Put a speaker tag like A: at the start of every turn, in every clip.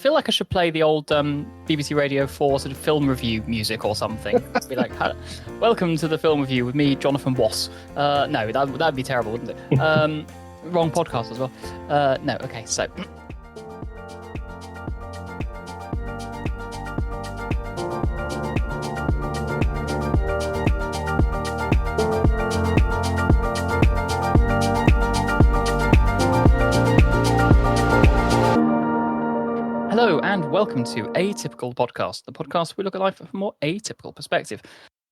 A: feel like I should play the old BBC Radio 4 sort of film review music or something. Be like, welcome to the film review with me, Jonathan Wass. No, that'd be terrible, wouldn't it? Wrong podcast as well. No, okay, so... Hello and welcome to Atypical Podcast, the podcast where we look at life from a more atypical perspective.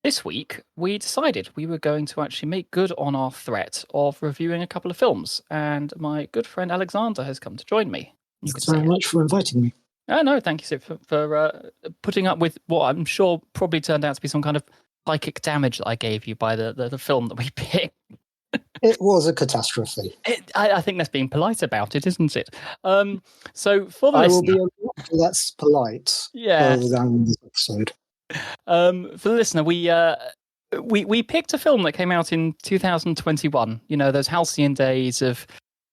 A: This week, we decided we were going to actually make good on our threat of reviewing a couple of films, and my good friend Alexander has come to join me.
B: Thanks very much for inviting me.
A: Oh, no, thank you, Sid, for putting up with what I'm sure probably turned out to be some kind of psychic damage that I gave you by the film that we picked.
B: It was a catastrophe.
A: I think that's being polite about it, isn't it? So for the
B: I
A: listener,
B: will be less polite than this episode.
A: For the listener, we picked a film that came out in 2021. You know, those halcyon days of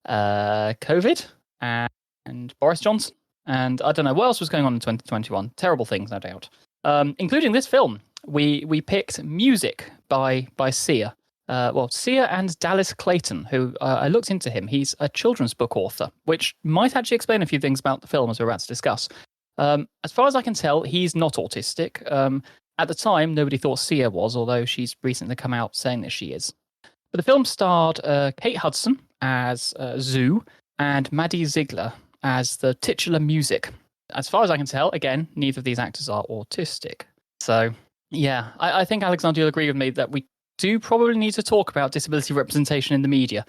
A: COVID and Boris Johnson, and I don't know what else was going on in 2021. Terrible things, no doubt. Including this film, we picked Music by Sia. Sia and Dallas Clayton, who I looked into him. He's a children's book author, which might actually explain a few things about the film as we're about to discuss. As far as I can tell, he's not autistic. At the time, nobody thought Sia was, although she's recently come out saying that she is. But the film starred Kate Hudson as Zoo and Maddie Ziegler as the titular music. As far as I can tell, again, neither of these actors are autistic. So, yeah, I think Alexander, you'll agree with me that we do probably need to talk about disability representation in the media.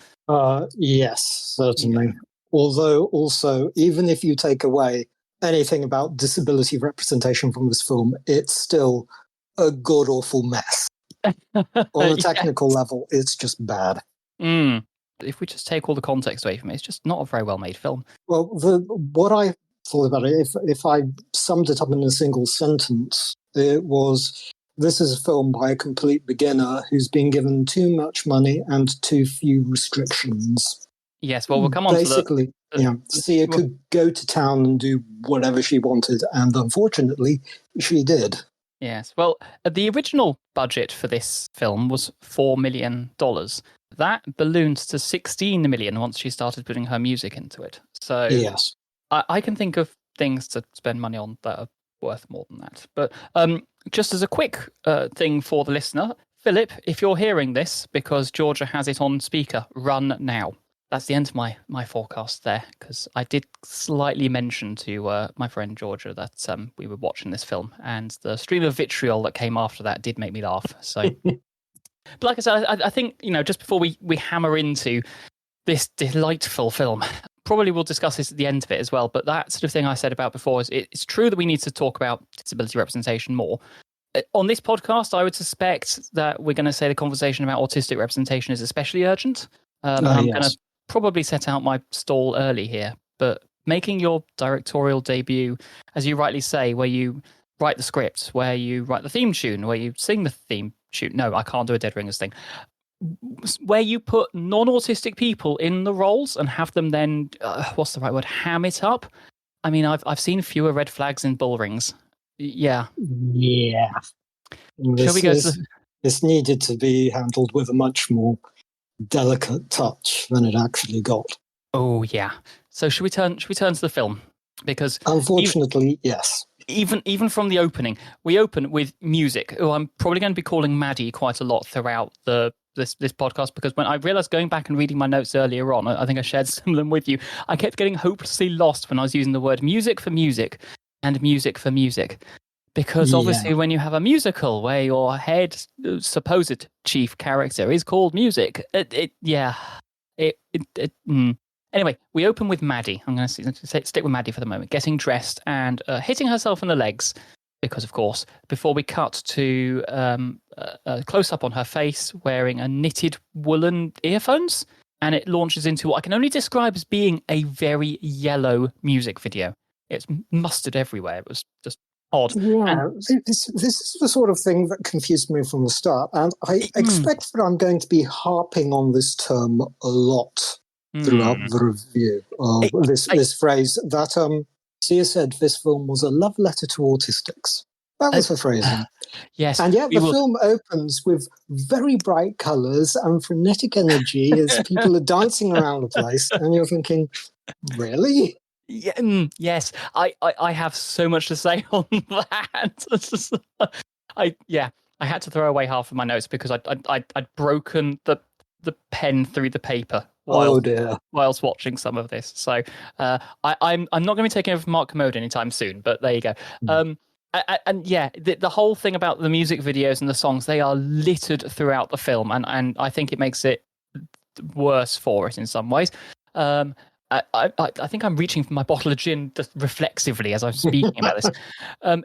B: Yes, certainly. Yeah. Although also, even if you take away anything about disability representation from this film, it's still a god awful mess. On a technical level, it's just bad.
A: If we just take all the context away from it, it's just not a very well made film.
B: Well, what I thought about it, if I summed it up in a single sentence, it was... This is a film by a complete beginner who's been given too much money and too few restrictions.
A: Yes, well, we'll come on
B: Basically,
A: to
B: Sia could go to town and do whatever she wanted, and unfortunately, she did.
A: Yes, well, the original budget for this film was $4 million. That ballooned to $16 million once she started putting her music into it. So
B: yes.
A: I can think of things to spend money on that are worth more than that. But just as a quick thing for the listener, Philip, if you're hearing this, because Georgia has it on speaker, run now. That's the end of my forecast there, because I did slightly mention to my friend Georgia that we were watching this film, and the stream of vitriol that came after that did make me laugh. So, but like I said, I think, you know, just before we hammer into this delightful film, probably we'll discuss this at the end of it as well, but that sort of thing I said about before is it's true that we need to talk about disability representation more. On this podcast, I would suspect that we're going to say the conversation about autistic representation is especially urgent. I'm going to probably set out my stall early here, but making your directorial debut, as you rightly say, where you write the script, where you write the theme tune, where you sing the theme tune. No, I can't do a Dead Ringers thing. Where you put non-autistic people in the roles and have them then, what's the right word, ham it up. I mean, I've seen fewer red flags in bull rings. Yeah.
B: Yeah. This needed to be handled with a much more delicate touch than it actually got.
A: Oh yeah. So should we turn to the film? Because
B: unfortunately, yes.
A: Even from the opening, we open with music. Oh, I'm probably going to be calling Maddie quite a lot throughout this podcast, because when I realized going back and reading my notes earlier on, I think I shared some of them with you, I kept getting hopelessly lost when I was using the word music for music and music for music. Because obviously when you have a musical where your head supposed chief character is called music, Anyway, we open with Maddie. I'm going to stick with Maddie for the moment, getting dressed and hitting herself in the legs. Because, of course, before we cut to a close-up on her face wearing a knitted woolen earphones, and it launches into what I can only describe as being a very yellow music video. It's mustard everywhere. It was just odd.
B: Yeah, this is the sort of thing that confused me from the start, and I expect that I'm going to be harping on this term a lot throughout the review. This phrase that Sia said this film was a love letter to autistics. That was her phrasing.
A: Yes.
B: And yet the film opens with very bright colours and frenetic energy as people are dancing around the place. And you're thinking, really?
A: Yeah, yes. I have so much to say on that. I had to throw away half of my notes because I'd broken the pen through the paper
B: Oh dear.
A: whilst watching some of this. So I'm not going to be taking over from Mark Commode anytime soon. But there you go. And yeah, the whole thing about the music videos and the songs, they are littered throughout the film, and I think it makes it worse for it in some ways. I think I'm reaching for my bottle of gin just reflexively as I'm speaking about this.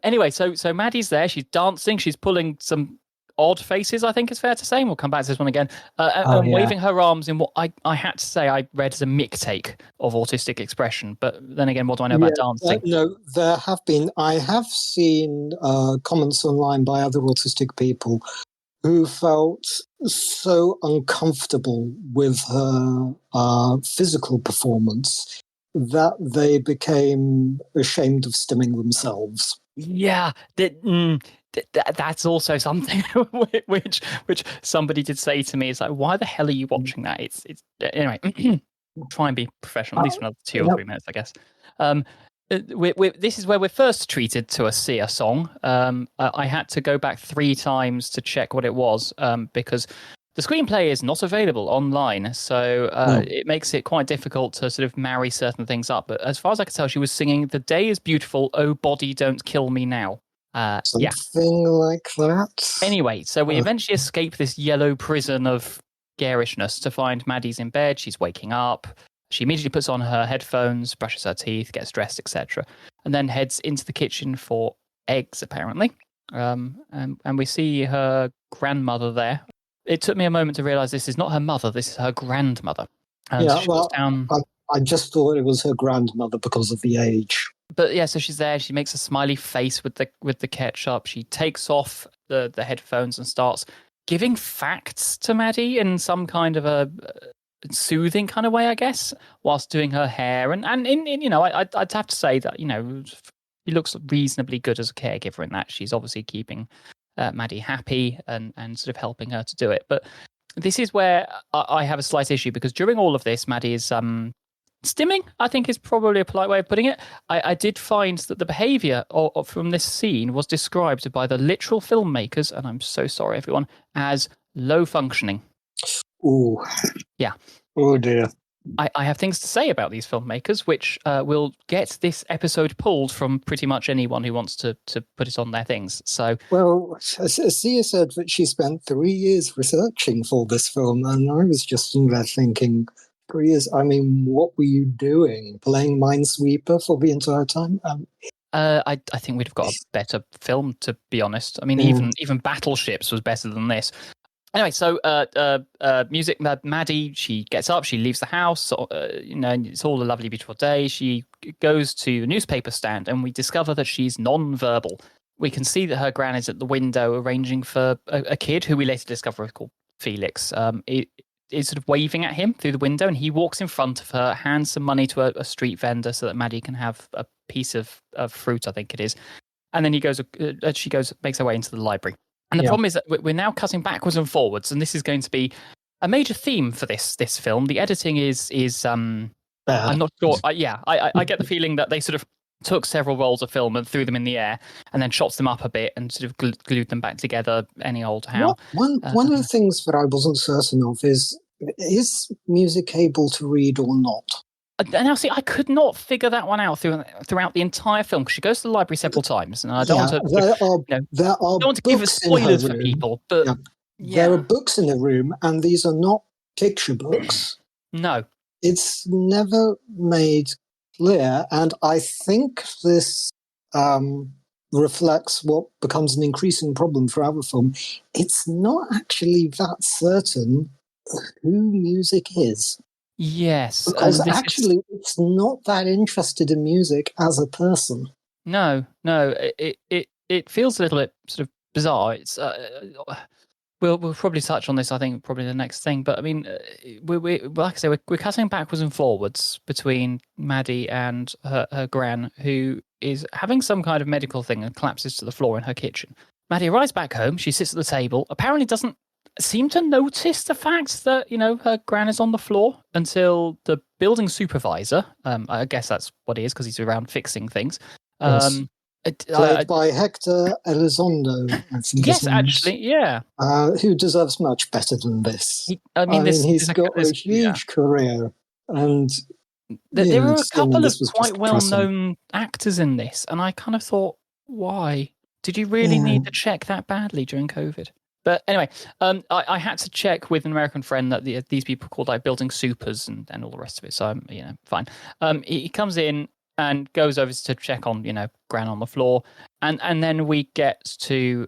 A: Anyway, so Maddie's there. She's dancing. She's pulling some odd faces, I think it's fair to say. And we'll come back to this one again. And waving her arms in what I had to say I read as a mick take of autistic expression. But then again, what do I know about dancing?
B: No, I have seen comments online by other autistic people who felt so uncomfortable with her physical performance that they became ashamed of stimming themselves.
A: Yeah, that's also something which somebody did say to me. It's like, why the hell are you watching that? It's anyway. Try and be professional, at least for another 2 or 3 minutes, I guess. This is where we're first treated to a Sia song. I had to go back 3 times to check what it was because the screenplay is not available online, so it makes it quite difficult to sort of marry certain things up. But as far as I could tell, she was singing "The Day Is Beautiful, Oh Body Don't Kill Me Now."
B: Something like that.
A: Anyway, so we eventually escape this yellow prison of garishness to find Maddie's in bed. She's waking up. She immediately puts on her headphones, brushes her teeth, gets dressed, etc., and then heads into the kitchen for eggs, apparently. And we see her grandmother there. It took me a moment to realise this is not her mother, this is her grandmother. So
B: I just thought it was her grandmother because of the age.
A: But yeah, so she's there. She makes a smiley face with the ketchup. She takes off the headphones and starts giving facts to Maddie in some kind of a soothing kind of way, I guess, whilst doing her hair. And in I'd have to say that she looks reasonably good as a caregiver in that. She's obviously keeping Maddie happy and sort of helping her to do it. But this is where I have a slight issue because during all of this, Maddie is stimming, I think is probably a polite way of putting it. I did find that the behaviour from this scene was described by the literal filmmakers, and I'm so sorry, everyone, as low functioning.
B: Ooh.
A: Yeah.
B: Oh, dear.
A: I have things to say about these filmmakers, which will get this episode pulled from pretty much anyone who wants to put it on their things. So,
B: well, Sia said that she spent 3 years researching for this film, and I was just in there thinking, 3 years. I mean, what were you doing? Playing Minesweeper for the entire time?
A: I think we'd have got a better film, to be honest. I mean, even Battleships was better than this. Anyway, so music. Maddie, she gets up, she leaves the house. It's all a lovely, beautiful day. She goes to the newspaper stand, and we discover that she's non-verbal. We can see that her gran is at the window arranging for a kid who we later discover is called Felix. Is sort of waving at him through the window, and he walks in front of her, hands some money to a street vendor so that Maddie can have a piece of fruit, I think it is. And then she makes her way into the library. And the problem is that we're now cutting backwards and forwards, and this is going to be a major theme for this film. The editing is I'm not sure. I get the feeling that they sort of took several rolls of film and threw them in the air, and then chopped them up a bit and sort of glued them back together. Any old how.
B: One of the things that I wasn't certain of is music able to read or not?
A: Now, see, I could not figure that one out throughout the entire film because she goes to the library several times, and I don't want to.
B: There are
A: don't want to give spoilers for people, but
B: there are books in the room, and these are not picture books.
A: No,
B: it's never made clear, and I think this reflects what becomes an increasing problem throughout the film. It's not actually that certain who music is.
A: Yes,
B: because actually it's not that interested in music as a person. No,
A: it feels a little bit sort of bizarre. It's we'll probably touch on this. I think probably the next thing. But I mean, we like I say, we're cutting backwards and forwards between Maddie and her gran, who is having some kind of medical thing and collapses to the floor in her kitchen. Maddie arrives back home. She sits at the table. Apparently, doesn't seem to notice the fact that her gran is on the floor until the building supervisor. I guess that's what he is because he's around fixing things.
B: Yes. Played by Hector Elizondo, I think
A: yes, actually, yeah.
B: Who deserves much better than this.
A: He's
B: got a huge career, and
A: there were a couple of quite well-known actors in this, and I kind of thought, why? Did you really need to check that badly during COVID? But anyway, I had to check with an American friend that these people called like building supers and all the rest of it. So I'm fine. He comes in and goes over to check on Gran on the floor, and then we get to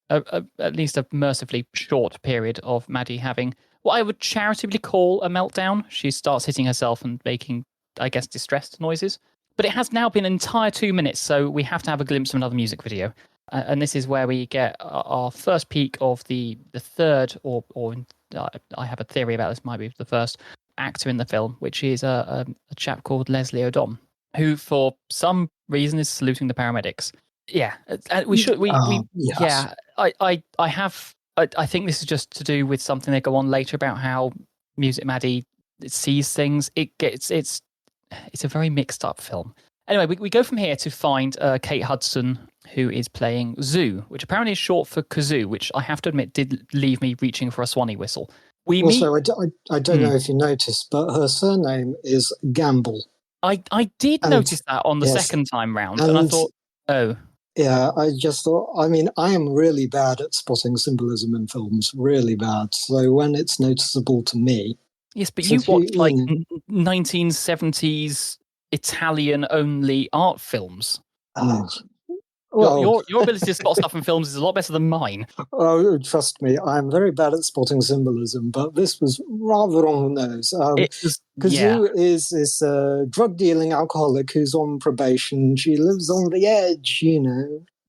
A: at least a mercifully short period of Maddie having what I would charitably call a meltdown. She starts hitting herself and making, I guess, distressed noises. But it has now been an entire 2 minutes, so we have to have a glimpse of another music video. And this is where we get our first peek of the third, or I have a theory about this, might be the first actor in the film, which is a chap called Leslie Odom, who for some reason is saluting the paramedics. Yeah, we should.
B: Yes.
A: Yeah. I think this is just to do with something they go on later about how Music Maddie sees things. It's a very mixed up film. Anyway, we go from here to find Kate Hudson, who is playing Zoo, which apparently is short for kazoo, which I have to admit did leave me reaching for a Swanee whistle.
B: I don't know if you noticed, but her surname is Gamble.
A: I did notice that on the second time round, and I thought, oh.
B: Yeah, I just thought, I am really bad at spotting symbolism in films, really bad. So when it's noticeable to me...
A: Yes, but you watched 1970s Italian-only art films.
B: Well,
A: your ability to spot stuff in films is a lot better than mine.
B: Oh, trust me, I'm very bad at spotting symbolism, but this was rather on the nose. Kazoo is this drug-dealing alcoholic who's on probation. She lives on the edge,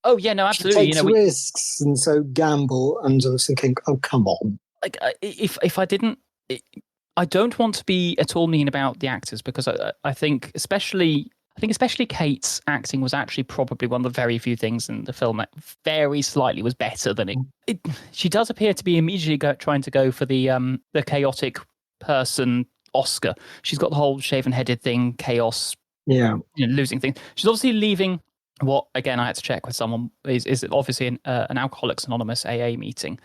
A: Oh, yeah, no, absolutely.
B: She takes risks, and so gamble, and I was thinking, oh, come on.
A: Like, if I didn't... I don't want to be at all mean about the actors, because I think especially Kate's acting was actually probably one of the very few things in the film that very slightly was better than it. She does appear to be immediately trying to go for the chaotic person Oscar. She's got the whole shaven-headed thing, chaos, losing things. She's obviously leaving what, again, I had to check with someone, is obviously an Alcoholics Anonymous AA meeting.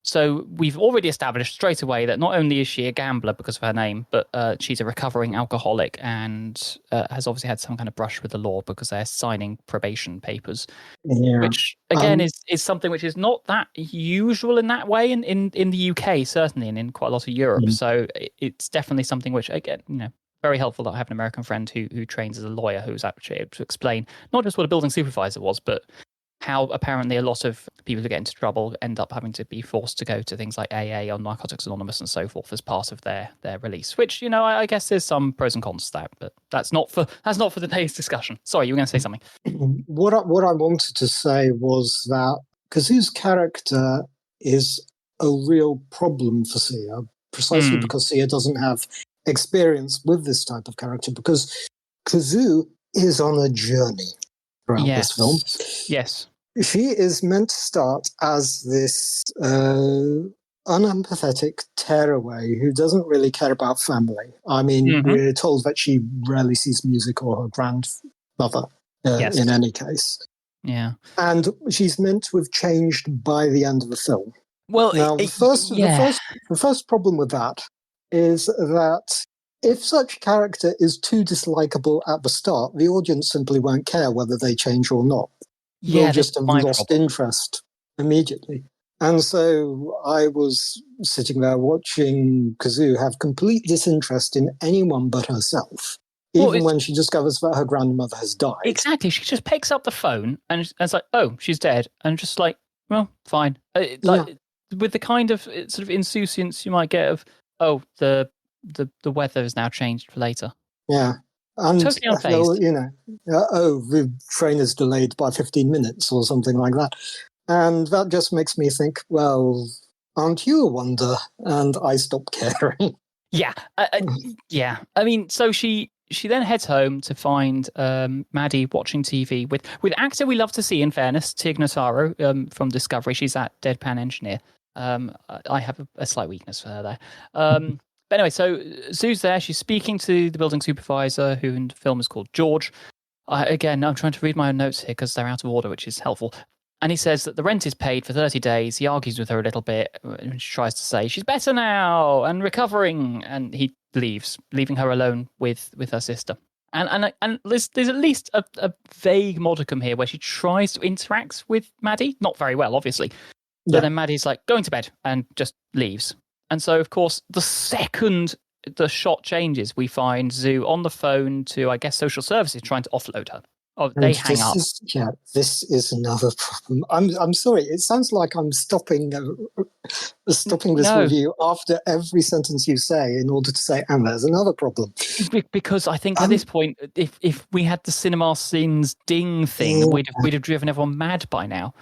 A: So we've already established straight away that not only is she a gambler because of her name, but she's a recovering alcoholic and has obviously had some kind of brush with the law because they're signing probation papers, which, again, is something which is not that usual in that way in the UK, certainly, and in quite a lot of Europe. So it's definitely something which, again, very helpful that I have an American friend who trains as a lawyer who's actually able to explain not just what a building supervisor was, but how apparently a lot of people who get into trouble end up having to be forced to go to things like AA or Narcotics Anonymous and so forth as part of their release, which, I guess there's some pros and cons to that, but that's not for today's discussion. Sorry, you were going to say something.
B: What I wanted to say was that Kazoo's character is a real problem for Sia, precisely because Sia doesn't have experience with this type of character, because Kazoo is on a journey throughout this film.
A: Yes.
B: She is meant to start as this unempathetic tearaway who doesn't really care about family. We're told that she rarely sees music or her grandmother in any case.
A: Yeah.
B: And she's meant to have changed by the end of the film.
A: Well,
B: now, the first problem with that is that if such a character is too dislikable at the start, the audience simply won't care whether they change or not. They'll just have lost interest immediately. And so I was sitting there watching Kazoo have complete disinterest in anyone but herself, even when she discovers that her grandmother has died.
A: Exactly. She just picks up the phone and it's like, oh, she's dead. And just like, well, fine. With the kind of sort of insouciance you might get of, oh, the weather has now changed for later.
B: Yeah. And,
A: totally unfazed.
B: The train is delayed by 15 minutes or something like that. And that just makes me think, well, aren't you a wonder? And I stopped caring.
A: Yeah, yeah. I mean, so she then heads home to find Maddie watching TV with actor we love to see. In fairness, Tig Notaro from Discovery. She's that deadpan engineer. I have a slight weakness for her there. But anyway, so Sue's there. She's speaking to the building supervisor, who in the film is called George. Again, I'm trying to read my own notes here because they're out of order, which is helpful. And he says that the rent is paid for 30 days. He argues with her a little bit. And she tries to say she's better now and recovering. And he leaves, leaving her alone with her sister. And there's at least a vague modicum here where she tries to interact with Maddie. Not very well, obviously. But then Maddie's like, going to bed, and just leaves. And so, of course, the second the shot changes, we find Zoo on the phone to, I guess, social services trying to offload her. Oh, they hang up.
B: This is another problem. I'm sorry. It sounds like I'm stopping this review after every sentence you say in order to say, and there's another problem.
A: Because I think at this point, if we had the cinema scenes ding thing, we'd have driven everyone mad by now.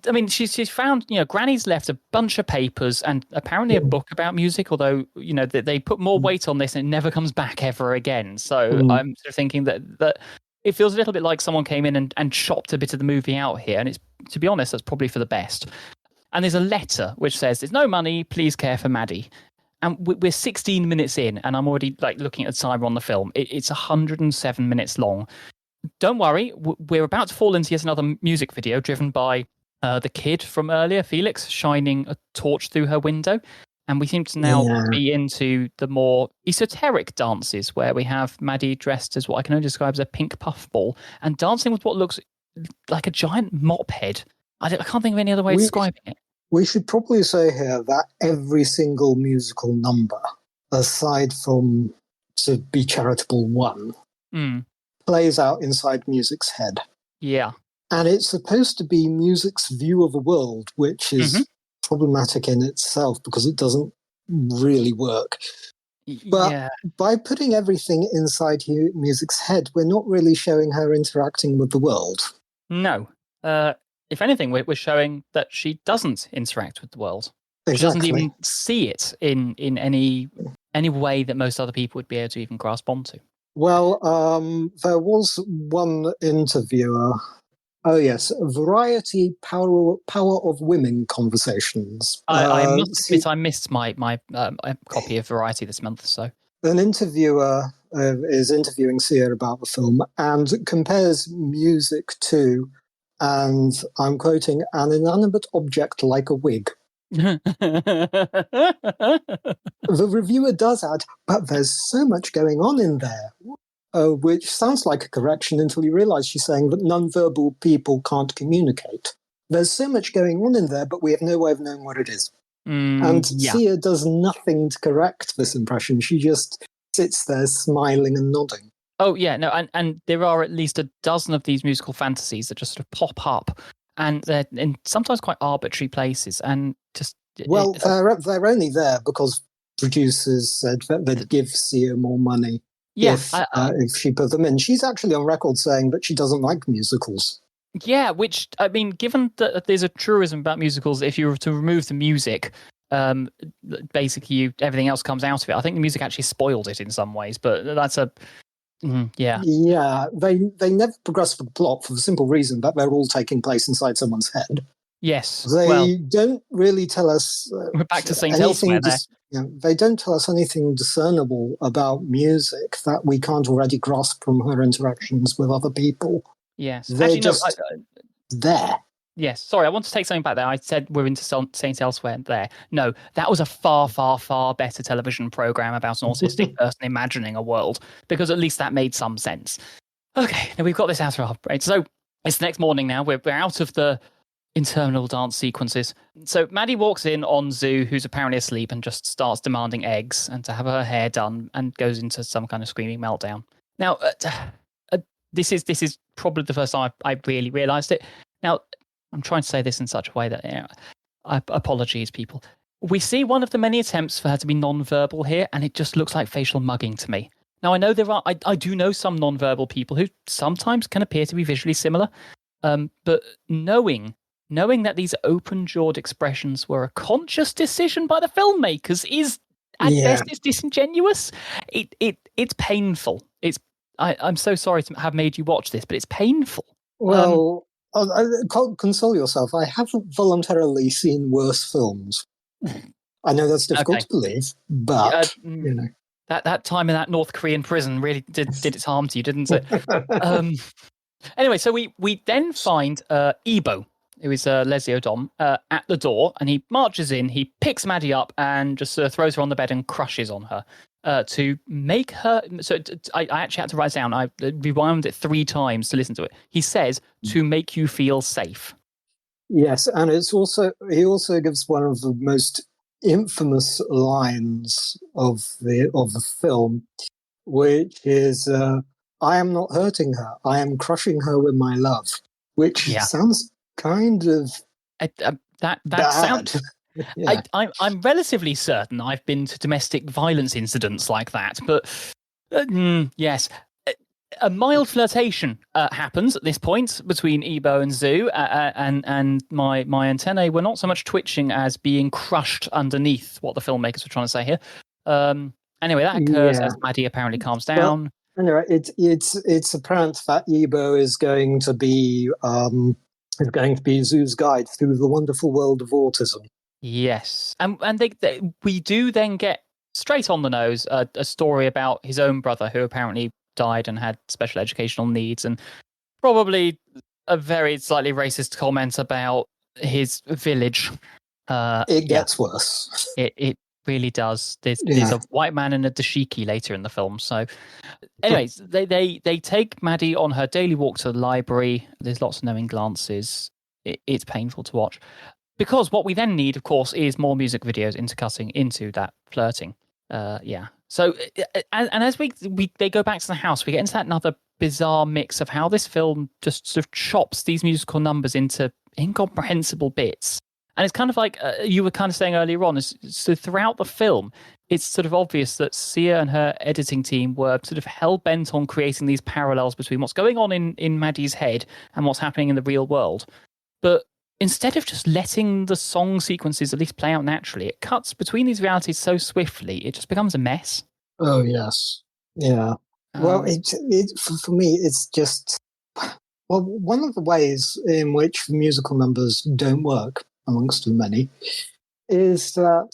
A: I mean, she's found, Granny's left a bunch of papers and apparently a book about music, although, they put more weight on this and it never comes back ever again. So I'm sort of thinking that it feels a little bit like someone came in and chopped a bit of the movie out here. And it's, to be honest, that's probably for the best. And there's a letter which says, there's no money, please care for Maddie. And we're 16 minutes in and I'm already looking at the timer on the film. It's 107 minutes long. Don't worry, we're about to fall into yet another music video driven by the kid from earlier, Felix, shining a torch through her window. And we seem to now be into the more esoteric dances where we have Maddie dressed as what I can only describe as a pink puffball and dancing with what looks like a giant mop head. I can't think of any other way of describing it.
B: We should probably say here that every single musical number, aside from To Be Charitable 1, plays out inside music's head.
A: Yeah.
B: And it's supposed to be music's view of the world, which is problematic in itself because it doesn't really work. But by putting everything inside music's head, we're not really showing her interacting with the world.
A: No. If anything, we're showing that she doesn't interact with the world.
B: Exactly.
A: She doesn't even see it in any way that most other people would be able to even grasp onto.
B: Well, there was one interviewer. Oh, yes. Variety Power of Women Conversations.
A: I must admit I missed my copy of Variety this month. So
B: an interviewer is interviewing Sia about the film and compares music to, and I'm quoting, an inanimate object like a wig. The reviewer does add, but there's so much going on in there. Which sounds like a correction until you realise she's saying that nonverbal people can't communicate. There's so much going on in there, but we have no way of knowing what it is. Sia does nothing to correct this impression. She just sits there smiling and nodding.
A: Oh, yeah, no, and there are at least a dozen of these musical fantasies that just sort of pop up, and they're in sometimes quite arbitrary places, and just...
B: Well, they're only there because producers said that they'd give Sia more money. If she put them in. She's actually on record saying that she doesn't like musicals. Yeah,
A: which, I mean, given that there's a truism about musicals, if you were to remove the music, basically everything else comes out of it. I think the music actually spoiled it in some ways, but that's Yeah, they never progress the plot for the simple reason that they're all taking place inside someone's head. Yes.
B: They don't really tell us...
A: we're back to St. Elsewhere there.
B: They don't tell us anything discernible about music that we can't already grasp from her interactions with other people.
A: Yes.
B: They're there.
A: Yes. Sorry, I want to take something back there. I said we're into St. Elsewhere there. No, that was a far, far, far better television program about an autistic person imagining a world, because at least that made some sense. Okay, now we've got this out of our brain. So it's the next morning now. We're out of the interminable dance sequences. So Maddie walks in on Zoo, who's apparently asleep, and just starts demanding eggs and to have her hair done, and goes into some kind of screaming meltdown. Now, this is probably the first time I really realised it. Now, I'm trying to say this in such a way that, apologies, people. We see one of the many attempts for her to be non-verbal here, and it just looks like facial mugging to me. Now, I know I do know some non-verbal people who sometimes can appear to be visually similar, but knowing knowing that these open-jawed expressions were a conscious decision by the filmmakers is at
B: Yeah.
A: best is disingenuous. It's painful. I'm so sorry to have made you watch this, but it's painful.
B: Well, console yourself. I haven't voluntarily seen worse films. I know that's difficult
A: Okay.
B: to believe,
A: Yeah,
B: but you know.
A: that time in that North Korean prison really did its harm to you, didn't it? Anyway, so we then find Ebo, who is Leslie Odom, at the door, and he marches in. He picks Maddie up and just throws her on the bed and crushes on her to make her. So I actually had to write it down. I rewound it 3 times to listen to it. He says to make you feel safe.
B: Yes, and he also gives one of the most infamous lines of the film, which is "I am not hurting her. I am crushing her with my love," which sounds kind of
A: that
B: bad.
A: sounds.
B: Yeah.
A: I'm relatively certain I've been to domestic violence incidents like that, but yes. A mild flirtation happens at this point between Ebo and Zoo, and my antennae were not so much twitching as being crushed underneath what the filmmakers were trying to say here. Anyway, that occurs as Maddie apparently calms down.
B: Well, anyway, it's apparent that Ebo is going to be Zoo's guide through the wonderful world of autism.
A: Yes, and we do then get straight on the nose a story about his own brother who apparently died and had special educational needs, and probably a very slightly racist comment about his village.
B: It gets worse.
A: It really does. There's a white man and a dashiki later in the film. So, anyways, they take Maddie on her daily walk to the library. There's lots of knowing glances. It's painful to watch. Because what we then need, of course, is more music videos intercutting into that flirting. So, and as they go back to the house, we get into that another bizarre mix of how this film just sort of chops these musical numbers into incomprehensible bits. And it's kind of like you were kind of saying earlier on, so throughout the film, it's sort of obvious that Sia and her editing team were sort of hell-bent on creating these parallels between what's going on in Maddie's head and what's happening in the real world. But instead of just letting the song sequences at least play out naturally, it cuts between these realities so swiftly, it just becomes a mess.
B: Oh, yes. Yeah. Well, for me, it's just... Well, one of the ways in which musical numbers don't work, amongst the many, is that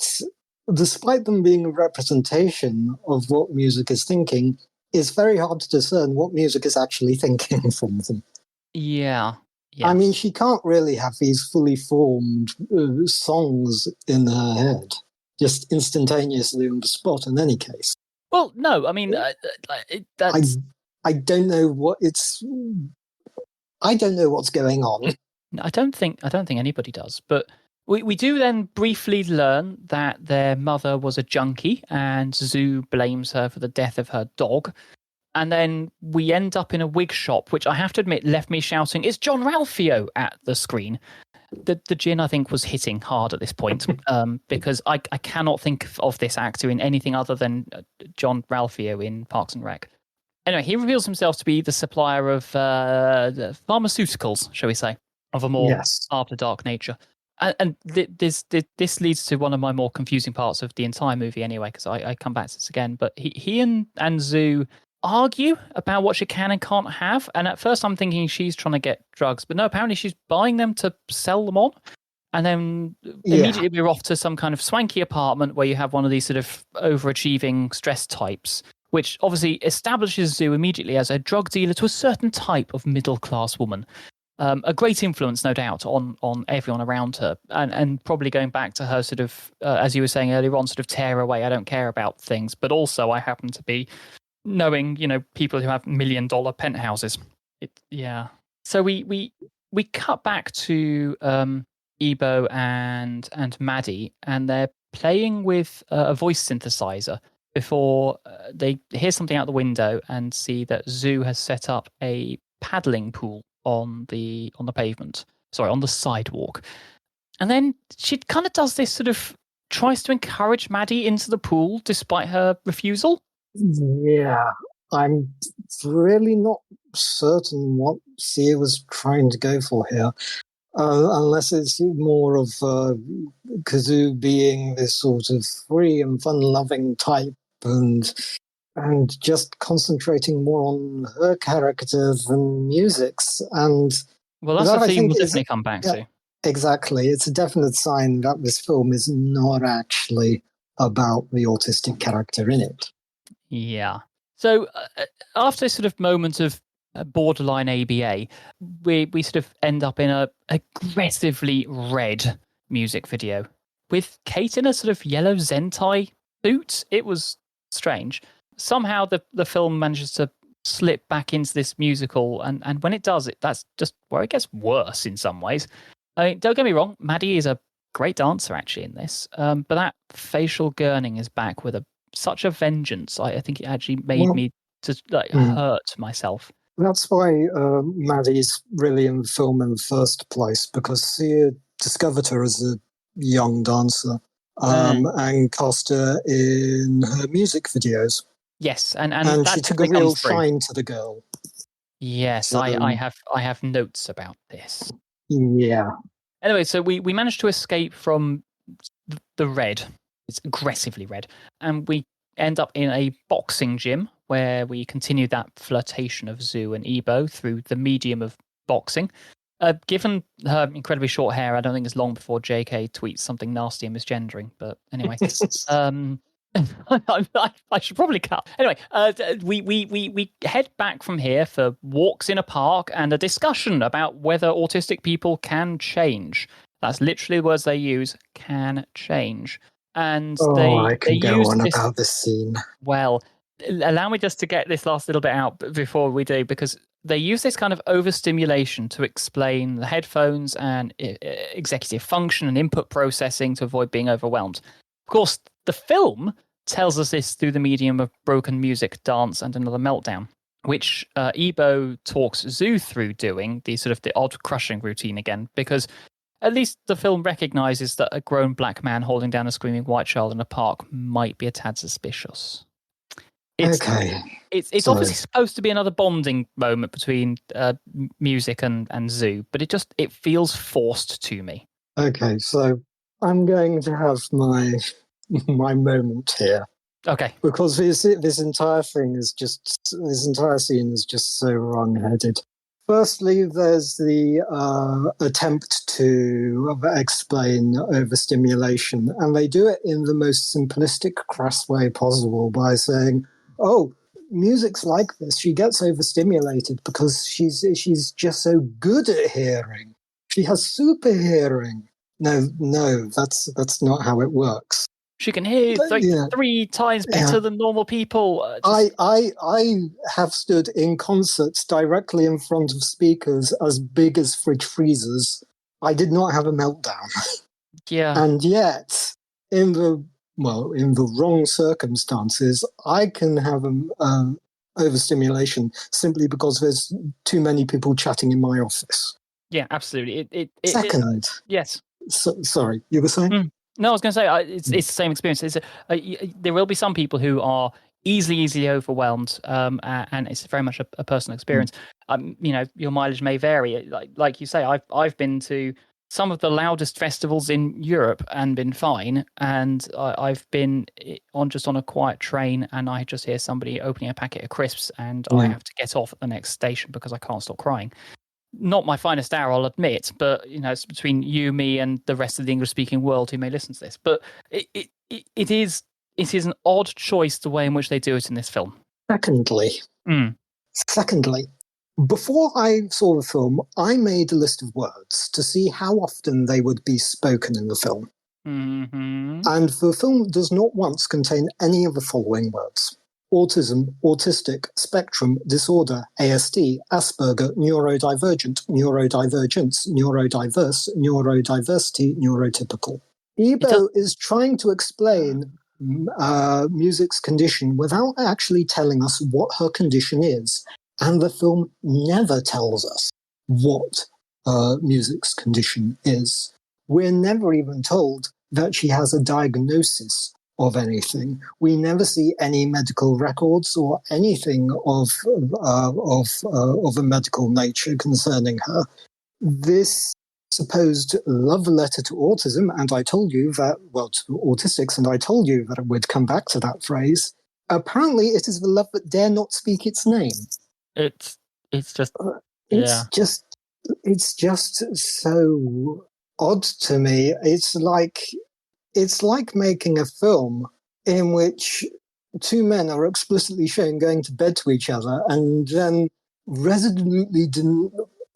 B: despite them being a representation of what music is thinking, it's very hard to discern what music is actually thinking from them.
A: Yeah. Yes.
B: I mean, she can't really have these fully formed songs in her head, just instantaneously on the spot in any case.
A: Well, no, I mean, that's...
B: I don't know what it's... I don't know what's going on.
A: I don't think anybody does, but we do then briefly learn that their mother was a junkie and Zoo blames her for the death of her dog. And then we end up in a wig shop, which I have to admit left me shouting, "It's John Ralphio" at the screen. The gin, I think, was hitting hard at this point because I cannot think of this actor in anything other than John Ralphio in Parks and Rec. Anyway, he reveals himself to be the supplier of pharmaceuticals, shall we say, of a more after dark nature. And this leads to one of my more confusing parts of the entire movie anyway, because I come back to this again. But he and Zoo argue about what she can and can't have. And at first I'm thinking she's trying to get drugs, but no, apparently she's buying them to sell them on. And then immediately we're off to some kind of swanky apartment where you have one of these sort of overachieving stress types, which obviously establishes Zoo immediately as a drug dealer to a certain type of middle-class woman. A great influence, no doubt, on everyone around her, and probably going back to her sort of, as you were saying earlier on, sort of tear away, I don't care about things, but also I happen to be knowing, people who have $1 million penthouses. So we cut back to Ebo and Maddie, and they're playing with a voice synthesizer before they hear something out the window and see that Zoo has set up a paddling pool on the pavement. Sorry, on the sidewalk. And then she kind of does this sort of tries to encourage Maddie into the pool despite her refusal.
B: Yeah, I'm really not certain what Sia was trying to go for here. unless it's more of Kazoo being this sort of free and fun-loving type, and just concentrating more on her characters than music's, and
A: Well, that's
B: that
A: a
B: I
A: theme
B: think
A: we'll
B: is
A: definitely come back
B: yeah,
A: to.
B: exactly. It's a definite sign that this film is not actually about the autistic character in it.
A: Yeah. So after this sort of moment of borderline ABA, we sort of end up in a aggressively red music video with Kate in a sort of yellow Zentai suit. It was strange. Somehow the film manages to slip back into this musical, and when it does, that's just where it gets worse in some ways. I mean, don't get me wrong, Maddie is a great dancer actually in this, but that facial gurning is back with such a vengeance. I think it actually made
B: Well,
A: me to hurt myself.
B: that's why Maddie's really in the film in the first place, because Sia discovered her as a young dancer and cast her in her music videos.
A: Yes, and
B: And
A: that
B: she took a
A: definitely
B: real
A: comes through.
B: shine to the girl.
A: Yes,
B: So,
A: I have notes about this.
B: yeah.
A: Anyway, so we managed to escape from the red. It's aggressively red, and we end up in a boxing gym where we continue that flirtation of Zoo and Ebo through the medium of boxing. Given her incredibly short hair, I don't think it's long before JK tweets something nasty and misgendering. But anyway, I should probably cut. Anyway, we head back from here for walks in a park and a discussion about whether autistic people can change. That's literally the words they use, can change. And
B: I
A: they
B: can go
A: use
B: on
A: this.
B: about this scene.
A: Well, allow me just to get this last little bit out before we do, because they use this kind of overstimulation to explain the headphones and executive function and input processing to avoid being overwhelmed. Of course, the film tells us this through the medium of broken music, dance, and another meltdown, which Ebo talks Zoo through doing the sort of the odd crushing routine again, because at least the film recognizes that a grown black man holding down a screaming white child in a park might be a tad suspicious. It's obviously supposed to be another bonding moment between music and Zoo, but it feels forced to me.
B: Okay, so I'm going to have my moment here.
A: Okay.
B: Because this entire scene is just so wrong-headed. Firstly, there's the attempt to explain overstimulation, and they do it in the most simplistic, crass way possible by saying, "Oh, music's like this. She gets overstimulated because she's just so good at hearing. She has super hearing." No, that's not how it works.
A: She can hear 3 times better than normal people.
B: I have stood in concerts directly in front of speakers as big as fridge freezers. I did not have a meltdown.
A: Yeah.
B: And yet, in the wrong circumstances, I can have overstimulation simply because there's too many people chatting in my office.
A: Yeah, absolutely.
B: Second.
A: Yes.
B: Sorry, you were saying?
A: No, I was going to say it's the same experience. There will be some people who are easily overwhelmed, and it's very much a personal experience. Your mileage may vary. Like you say, I've been to some of the loudest festivals in Europe and been fine, and I've been on a quiet train, and I just hear somebody opening a packet of crisps, and I have to get off at the next station because I can't stop crying. Not my finest hour, I'll admit, but it's between you, me, and the rest of the English-speaking world who may listen to this. But it is an odd choice the way in which they do it in this film.
B: Secondly, before I saw the film, I made a list of words to see how often they would be spoken in the film.
A: Mm-hmm.
B: And the film does not once contain any of the following words: autism, autistic, spectrum, disorder, ASD, Asperger, neurodivergent, neurodivergence, neurodiverse, neurodiversity, neurotypical. Ebo is trying to explain music's condition without actually telling us what her condition is. And the film never tells us what music's condition is. We're never even told that she has a diagnosis of anything. We never see any medical records or anything of a medical nature concerning her. This supposed love letter to autism, and I told you that, well, to autistics, and I told you that it would come back to that phrase. Apparently, it is the love that dare not speak its name.
A: It's just
B: It's just so odd to me. It's like making a film in which two men are explicitly shown going to bed to each other and then resolutely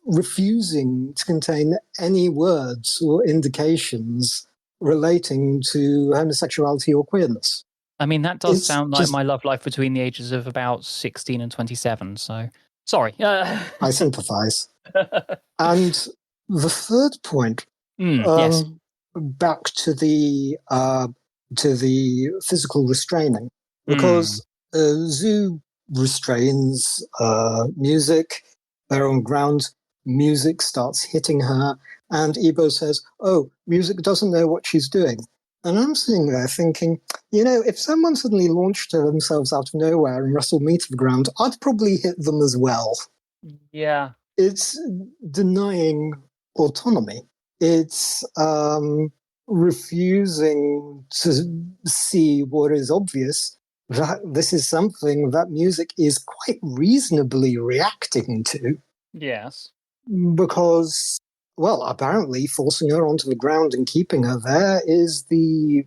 B: refusing to contain any words or indications relating to homosexuality or queerness.
A: I mean, that does
B: It's
A: sound like
B: just,
A: my love life between the ages of about 16 and 27. So, sorry.
B: I sympathize. And the third point,
A: yes.
B: back to the physical restraining, because Zoo restrains music. They're on ground. Music starts hitting her, and Ebo says, "Oh, music doesn't know what she's doing." And I'm sitting there thinking, if someone suddenly launched themselves out of nowhere and wrestled me to the ground, I'd probably hit them as well.
A: Yeah.
B: It's denying autonomy. It's refusing to see what is obvious, that this is something that music is quite reasonably reacting to.
A: Yes.
B: Because, well, apparently forcing her onto the ground and keeping her there is the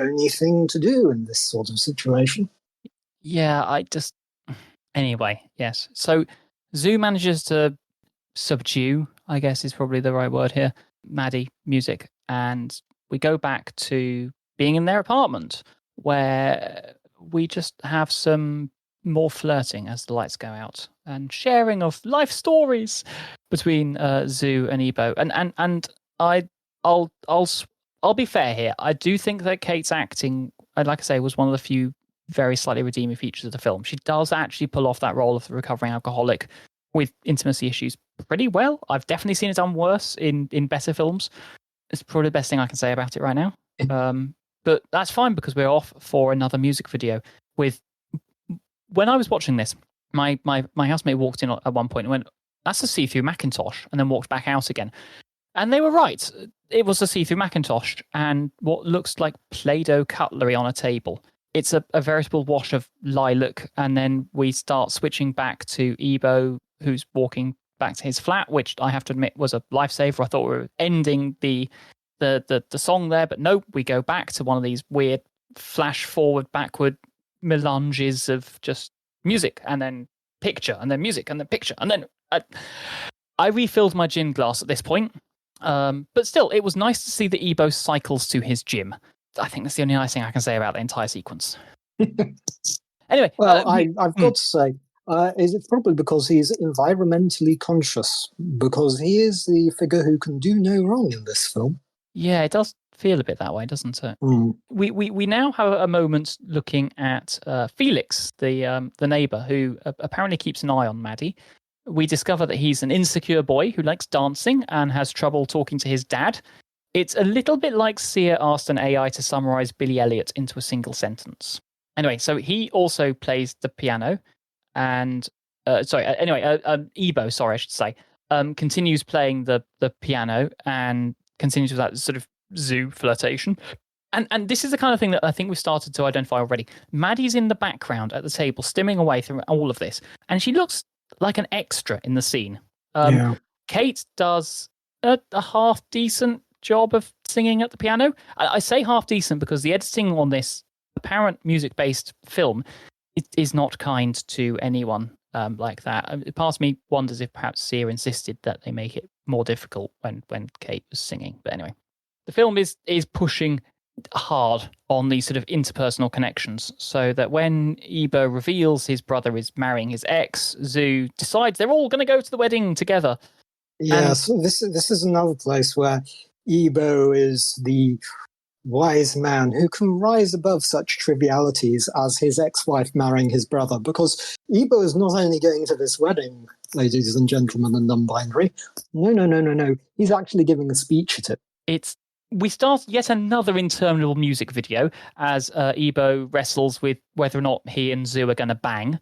B: only thing to do in this sort of situation.
A: Yeah, anyway, yes. So Zoo manages to subdue, I guess is probably the right word here, Maddie music. And we go back to being in their apartment where we just have some more flirting as the lights go out and sharing of life stories between Zoo and Ebo. And I'll be fair here. I do think that Kate's acting, like I say, was one of the few very slightly redeeming features of the film. She does actually pull off that role of the recovering alcoholic with intimacy issues pretty well. I've definitely seen it done worse in better films. It's probably the best thing I can say about it right now. But that's fine because we're off for another music video. When I was watching this, my housemate walked in at one point and went, "That's a see-through Macintosh," and then walked back out again. And they were right. It was a see-through Macintosh and what looks like Play-Doh cutlery on a table. It's a veritable wash of lilac, and then we start switching back to Ebo, who's walking back to his flat, which I have to admit was a lifesaver. I thought we were ending the song there, but no, we go back to one of these weird flash forward, backward melanges of just music, and then picture, and then music, and then picture, and then I refilled my gin glass at this point. But still, it was nice to see that Ebo cycles to his gym. I think that's the only nice thing I can say about the entire sequence. Anyway.
B: Well, I've got to say, it's probably because he's environmentally conscious, because he is the figure who can do no wrong in this film.
A: Yeah, it does feel a bit that way, doesn't it? We now have a moment looking at Felix, the neighbor, who apparently keeps an eye on Maddie. We discover that he's an insecure boy who likes dancing and has trouble talking to his dad. It's a little bit like Sia asked an AI to summarize Billy Elliot into a single sentence. Anyway, so he also plays the piano and, Ebo, I should say, continues playing the piano and continues with that sort of Zoo flirtation. And this is the kind of thing that I think we've started to identify already. Maddie's in the background at the table, stimming away through all of this, and she looks like an extra in the scene. Kate does a half-decent job of singing at the piano. I say half-decent because the editing on this apparent music-based film is not kind to anyone like that. Part of me wonders if perhaps Sia insisted that they make it more difficult when Kate was singing. But anyway, the film is pushing hard on these sort of interpersonal connections, so that when Ebo reveals his brother is marrying his ex, Zoo decides they're all going to go to the wedding together.
B: Yes, this is another place where Ebo is the wise man who can rise above such trivialities as his ex-wife marrying his brother, because Ebo is not only going to this wedding, ladies and gentlemen and non-binary, no, he's actually giving a speech at it.
A: We start yet another interminable music video as Ebo wrestles with whether or not he and Zoo are going to bang.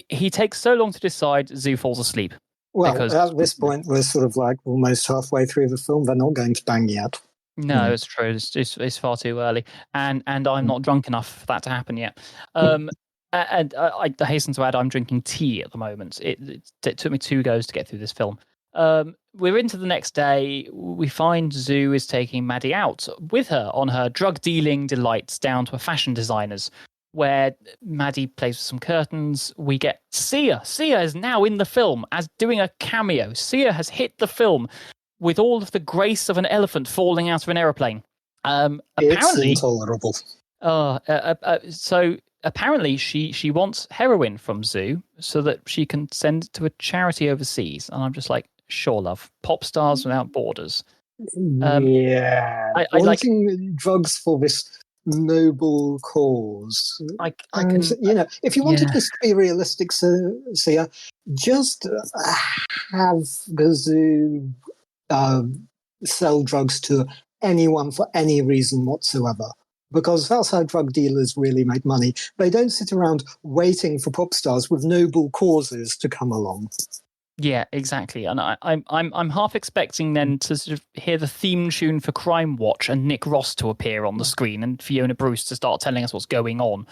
A: He takes so long to decide, Zoo falls asleep.
B: Well,
A: because
B: at this point, we're sort of like almost halfway through the film. They're not going to bang yet.
A: no, it's true. It's far too early, and I'm not drunk enough for that to happen yet. And I hasten to add, I'm drinking tea at the moment. It took me 2 goes to get through this film. We're into the next day. We find Zoo is taking Maddie out with her on her drug dealing delights down to a fashion designer's, where Maddie plays with some curtains. We get Sia. Sia is now in the film as doing a cameo. Sia has hit the film with all of the grace of an elephant falling out of an aeroplane.
B: It's
A: Apparently,
B: intolerable.
A: so apparently she wants heroin from Zoo so that she can send it to a charity overseas. And I'm just like, sure, love. Pop stars without borders.
B: Yeah.
A: I like.
B: Wanting drugs for this noble cause.
A: I
B: And,
A: can.
B: if you wanted
A: Yeah.
B: this to be realistic, Sia, just have the zoo sell drugs to anyone for any reason whatsoever. Because that's how drug dealers really make money. They don't sit around waiting for pop stars with noble causes to come along.
A: Yeah, exactly. And I'm half expecting then to sort of hear the theme tune for Crime Watch and Nick Ross to appear on the screen and Fiona Bruce to start telling us what's going on.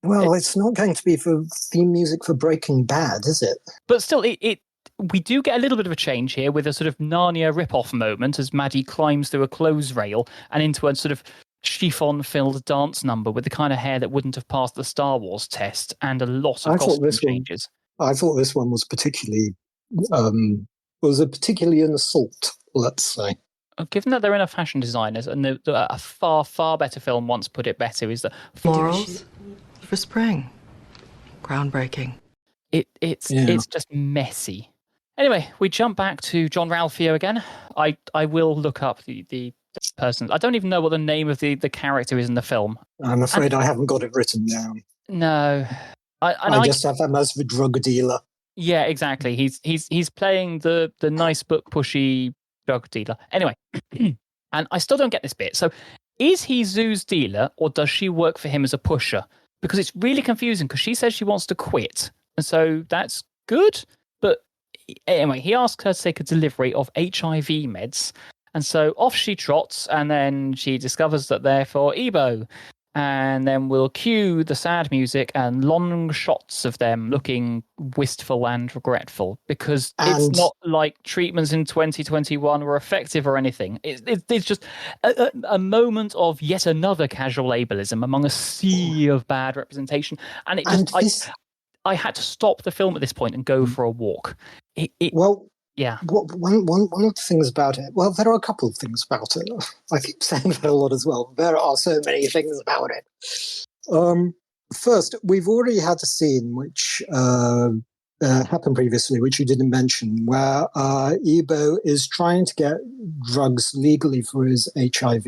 B: Well, it's not going to be for theme music for Breaking Bad, is it?
A: But still, we do get a little bit of a change here with a sort of Narnia rip-off moment as Maddie climbs through a clothes rail and into a sort of chiffon-filled dance number with the kind of hair that wouldn't have passed the Star Wars test and a lot of costume changes.
B: I thought this one was particularly an assault, let's say.
A: Given that they're in a fashion designers, and a far, far better film once put it better, is that
C: Morals for spring. Groundbreaking.
A: It's just messy. Anyway, we jump back to John Ralphio again. I will look up the person. I don't even know what the name of the character is in the film.
B: I'm afraid I haven't got it written down.
A: No.
B: I just have him as the drug dealer.
A: Yeah, exactly. He's playing the nice but pushy drug dealer. Anyway, and I still don't get this bit. So, is he Zoo's dealer, or does she work for him as a pusher? Because it's really confusing. Because she says she wants to quit, and so that's good. But anyway, he asks her to take a delivery of HIV meds, and so off she trots, and then she discovers that they're for Ebo. And then we'll cue the sad music and long shots of them looking wistful and regretful, because it's not like treatments in 2021 were effective or anything. It's just a moment of yet another casual ableism among a sea of bad representation. And it just, I had to stop the film at this point and go for a walk. Yeah.
B: One of the things about it, well, there are a couple of things about it. I keep saying that a lot as well. There are so many things about it. First, we've already had a scene which happened previously, which you didn't mention, where Ebo is trying to get drugs legally for his HIV,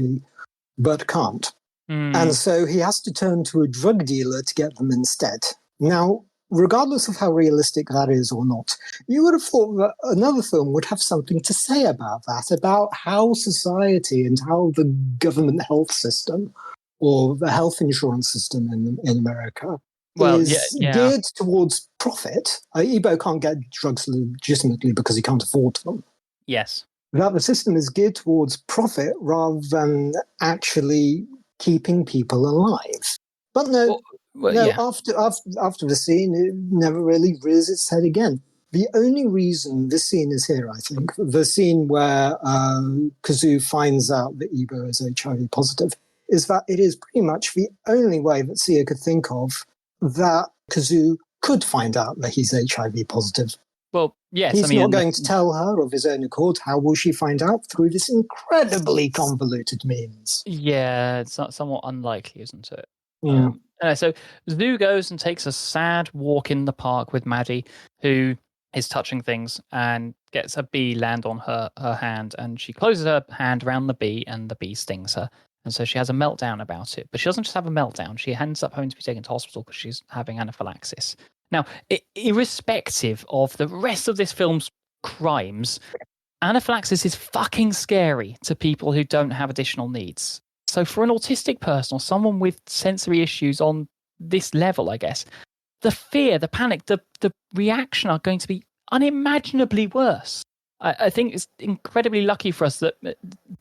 B: but can't. And so he has to turn to a drug dealer to get them instead. Now, regardless of how realistic that is or not, you would have thought that another film would have something to say about that, about how society and how the government health system or the health insurance system in America is geared towards profit. Ebo can't get drugs legitimately because he can't afford them.
A: Yes.
B: That the system is geared towards profit rather than actually keeping people alive. But no. After the scene, it never really rears its head again. The only reason this scene is here, I think, the scene where Kazoo finds out that Ebo is HIV positive, is that it is pretty much the only way that Sia could think of that Kazoo could find out that he's HIV positive.
A: Well, yes.
B: He's not going to tell her of his own accord. How will she find out? Through this incredibly convoluted means.
A: Yeah, it's somewhat unlikely, isn't it?
B: Yeah.
A: So Zoo goes and takes a sad walk in the park with Maddie, who is touching things and gets a bee land on her hand, and she closes her hand around the bee and the bee stings her. And so she has a meltdown about it. But she doesn't just have a meltdown. She ends up having to be taken to hospital because she's having anaphylaxis. Now, irrespective of the rest of this film's crimes, anaphylaxis is fucking scary to people who don't have additional needs. So for an autistic person or someone with sensory issues on this level, I guess, the fear, the panic, the reaction are going to be unimaginably worse. I think it's incredibly lucky for us that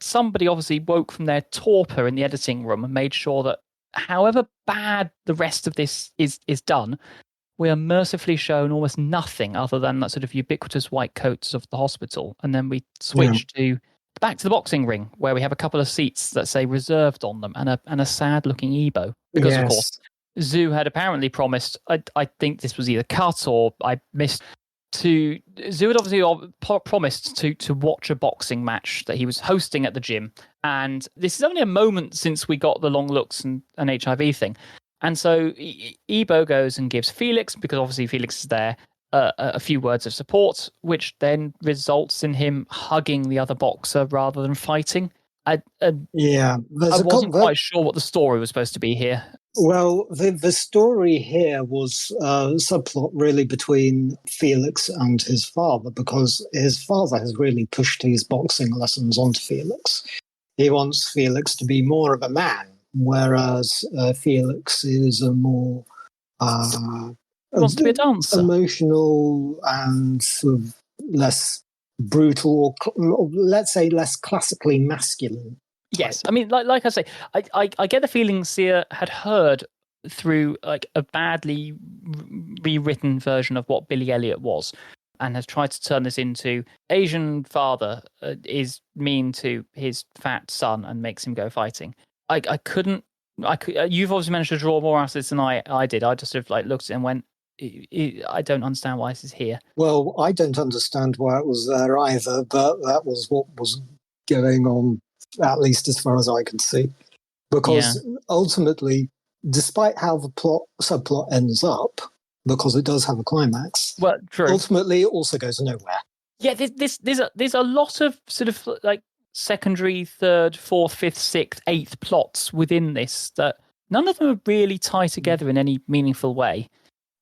A: somebody obviously woke from their torpor in the editing room and made sure that however bad the rest of this is done, we are mercifully shown almost nothing other than that sort of ubiquitous white coats of the hospital. And then we switch back to the boxing ring, where we have a couple of seats that say reserved on them and a sad-looking Ebo. Because, of course, Zoo had apparently promised, I think this was either cut or I missed, Zoo had obviously promised to watch a boxing match that he was hosting at the gym. And this is only a moment since we got the long looks and an HIV thing. And so Ebo goes and gives Felix, because obviously Felix is there, a few words of support, which then results in him hugging the other boxer rather than fighting. I wasn't quite sure what the story was supposed to be here.
B: Well, the story here was a subplot really between Felix and his father, because his father has really pushed his boxing lessons onto Felix. He wants Felix to be more of a man, whereas Felix is a more
A: he wants to be a dancer,
B: emotional and sort of less brutal, or let's say less classically masculine.
A: Yes, I mean, like I say, I get the feeling Sia had heard through like a badly rewritten version of what Billy Elliot was, and has tried to turn this into Asian father is mean to his fat son and makes him go fighting. You've obviously managed to draw more out of this than I did. I just sort of like looked at it and went, I don't understand why this is here.
B: Well, I don't understand why it was there either, but that was what was going on, at least as far as I could see. Because ultimately, despite how the subplot ends up, because it does have a climax,
A: well, true.
B: Ultimately it also goes nowhere.
A: Yeah, there's a lot of sort of like secondary, third, fourth, fifth, sixth, eighth plots within this that none of them really tie together in any meaningful way.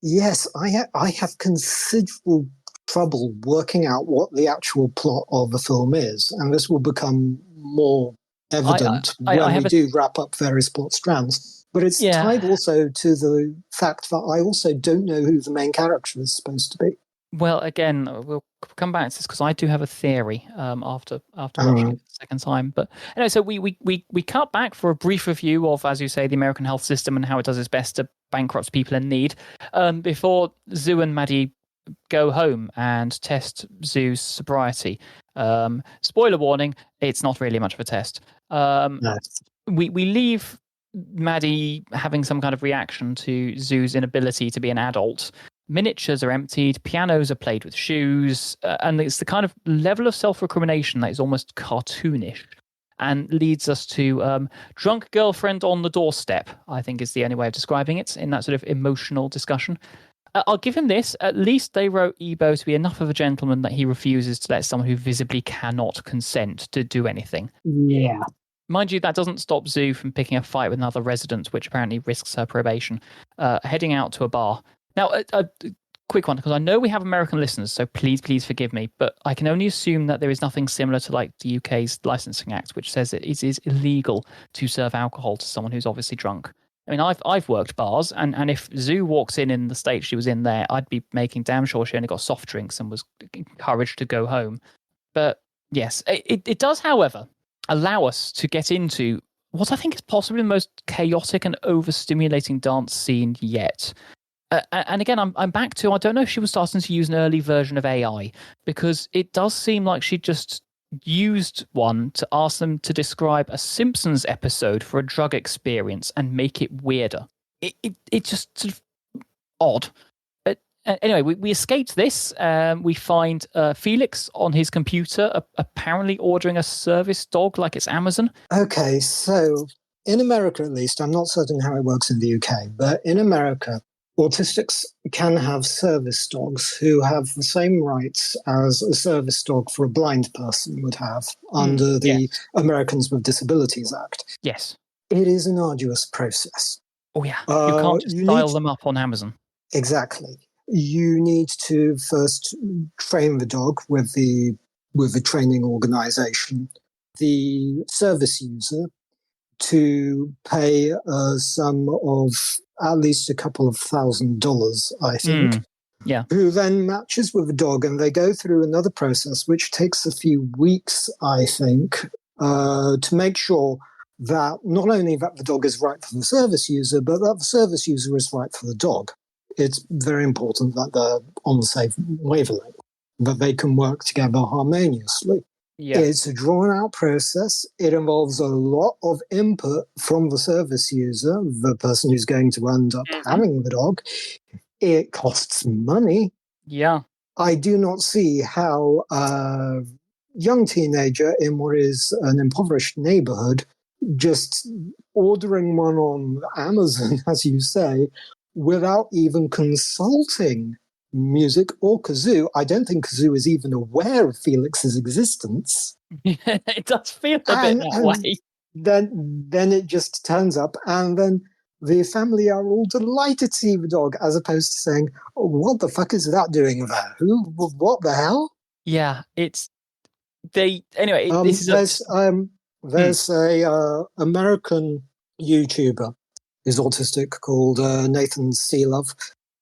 B: Yes, I have considerable trouble working out what the actual plot of the film is, and this will become more evident when we do wrap up various plot strands. But it's tied also to the fact that I also don't know who the main character is supposed to be.
A: Well, again, we'll come back to this because I do have a theory after watching it the second time. But anyway, so we cut back for a brief review of, as you say, the American health system and how it does its best to bankrupt people in need before Zoo and Maddie go home and test Zoo's sobriety. Spoiler warning, it's not really much of a test.
B: No.
A: We leave Maddie having some kind of reaction to Zoo's inability to be an adult. Miniatures are emptied, pianos are played with shoes, and it's the kind of level of self-recrimination that is almost cartoonish and leads us to drunk girlfriend on the doorstep, I think is the only way of describing it, in that sort of emotional discussion. I'll give him this. At least they wrote Ebo to be enough of a gentleman that he refuses to let someone who visibly cannot consent to do anything.
B: Yeah.
A: Mind you, that doesn't stop Zoo from picking a fight with another resident, which apparently risks her probation, heading out to a bar. Now, a quick one, because I know we have American listeners, so please forgive me, but I can only assume that there is nothing similar to like the UK's Licensing Act, which says it is illegal to serve alcohol to someone who's obviously drunk. I mean, I've worked bars, and if Zoo walks in the state she was in there, I'd be making damn sure she only got soft drinks and was encouraged to go home. But yes, it does, however, allow us to get into what I think is possibly the most chaotic and overstimulating dance scene yet. And again, I'm back to, I don't know if she was starting to use an early version of AI, because it does seem like she just used one to ask them to describe a Simpsons episode for a drug experience and make it weirder. It just sort of odd. Anyway, we escaped this. We find Felix on his computer, apparently ordering a service dog like it's Amazon.
B: Okay, so in America at least, I'm not certain how it works in the UK, but in America, autistics can have service dogs who have the same rights as a service dog for a blind person would have under the Americans with Disabilities Act.
A: Yes.
B: It is an arduous process.
A: Oh, yeah. You can't just dial them up on Amazon.
B: Exactly. You need to first train the dog with the training organization, the service user, to pay a sum of at least a couple of $1,000s, I think.
A: Yeah.
B: who then matches with a dog, and they go through another process, which takes a few weeks, I think, to make sure that not only that the dog is right for the service user, but that the service user is right for the dog. It's very important that they're on the same wavelength, that they can work together harmoniously.
A: Yeah.
B: It's a drawn-out process. It involves a lot of input from the service user, the person who's going to end up having the dog. It costs money.
A: Yeah.
B: I do not see how a young teenager in what is an impoverished neighborhood just ordering one on Amazon, as you say, without even consulting music or Kazoo. I don't think Kazoo is even aware of Felix's existence.
A: It does feel a bit that way.
B: Then it just turns up, and then the family are all delighted to see the dog, as opposed to saying, oh, what the fuck is that doing there? What the hell?
A: Yeah, it's anyway, this is
B: there's a American YouTuber who's autistic called Nathan Seelove,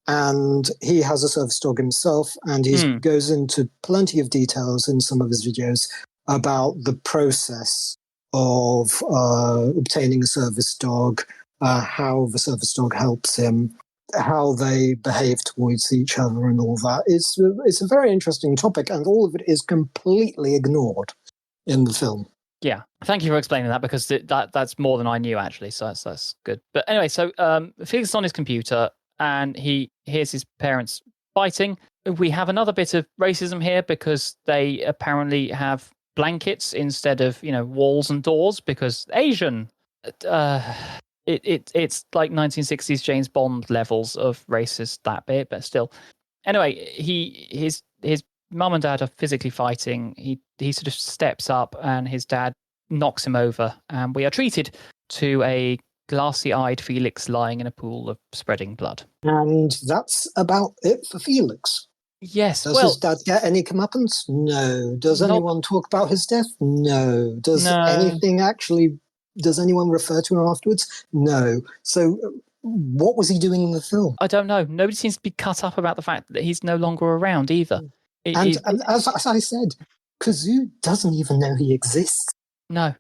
B: and he has a service dog himself, and he goes into plenty of details in some of his videos about the process of obtaining a service dog, how the service dog helps him, how they behave towards each other, and all that. It's a very interesting topic, and all of it is completely ignored in the film.
A: Yeah, thank you for explaining that, because that's more than I knew, actually. So that's good. But anyway, so Felix is on his computer and he hears his parents fighting. We have another bit of racism here, because they apparently have blankets instead of walls and doors, because Asian. It's like 1960s James Bond levels of racist, that bit, but still. Anyway, his mum and dad are physically fighting. He sort of steps up and his dad knocks him over, and we are treated to a glassy-eyed Felix lying in a pool of spreading blood.
B: And that's about it for Felix.
A: Yes.
B: Does his dad get any comeuppance? No. Does anyone talk about his death? No. Does anyone refer to him afterwards? No. So what was he doing in the film?
A: I don't know. Nobody seems to be cut up about the fact that he's no longer around either.
B: And as I said, Kazoo doesn't even know he exists.
A: No.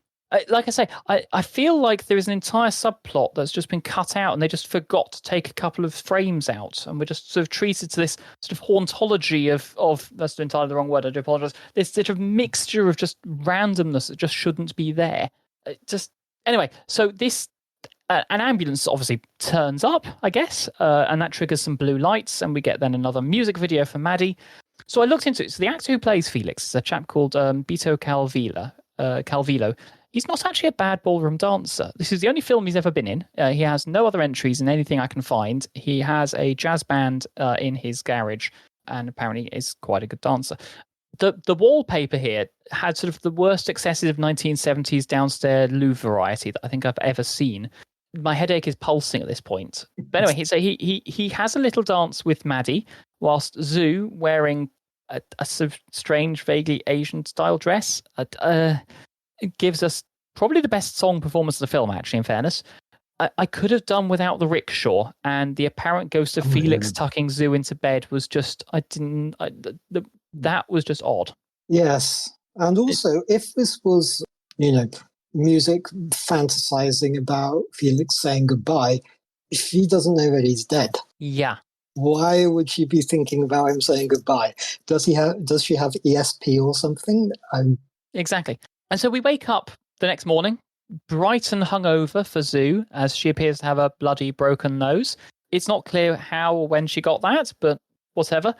A: Like I say, I feel like there is an entire subplot that's just been cut out, and they just forgot to take a couple of frames out, and we're just sort of treated to this sort of hauntology of that's entirely the wrong word, I do apologize, this sort of mixture of just randomness that just shouldn't be there. Anyway, so this an ambulance obviously turns up, I guess, and that triggers some blue lights, and we get then another music video for Maddie. So I looked into it. So the actor who plays Felix is a chap called Beto Calvillo. He's not actually a bad ballroom dancer. This is the only film he's ever been in. He has no other entries in anything I can find. He has a jazz band in his garage, and apparently is quite a good dancer. The wallpaper here had sort of the worst excessive 1970s downstairs Louvre variety that I think I've ever seen. My headache is pulsing at this point. But anyway, so he has a little dance with Maddie, whilst Zoo, wearing a sort of strange, vaguely Asian-style dress, gives us probably the best song performance of the film, actually, in fairness. I could have done without the rickshaw, and the apparent ghost of Felix tucking Zoo into bed was just, that was just odd.
B: Yes. And also, if this was, music fantasizing about Felix saying goodbye, she doesn't know that he's dead.
A: Yeah.
B: Why would she be thinking about him saying goodbye? Does she have ESP or something?
A: Exactly. And so we wake up the next morning, bright and hungover for Zoo, as she appears to have a bloody broken nose. It's not clear how or when she got that, but whatever.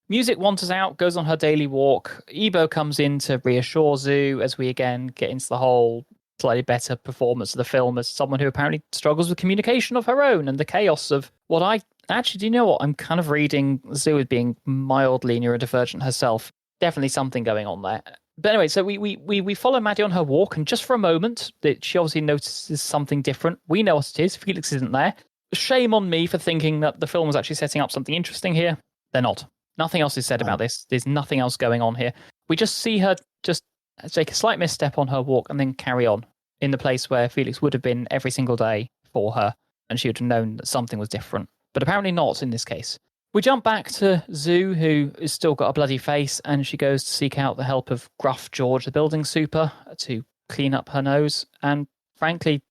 A: Music wanders out, goes on her daily walk. Ebo comes in to reassure Zoo, as we again get into the whole slightly better performance of the film as someone who apparently struggles with communication of her own and the chaos of what I... Actually, do you know what? I'm kind of reading Zoo as being mildly neurodivergent herself. Definitely something going on there. But anyway, so we follow Maddie on her walk, and just for a moment, that she obviously notices something different. We know what it is. Felix isn't there. Shame on me for thinking that the film was actually setting up something interesting here. They're not. Nothing else is said about this. There's nothing else going on here. We just see her just take a slight misstep on her walk and then carry on in the place where Felix would have been every single day for her, and she would have known that something was different. But apparently not in this case. We jump back to Zoo, who has still got a bloody face, and she goes to seek out the help of Gruff George, the building super, to clean up her nose. And frankly,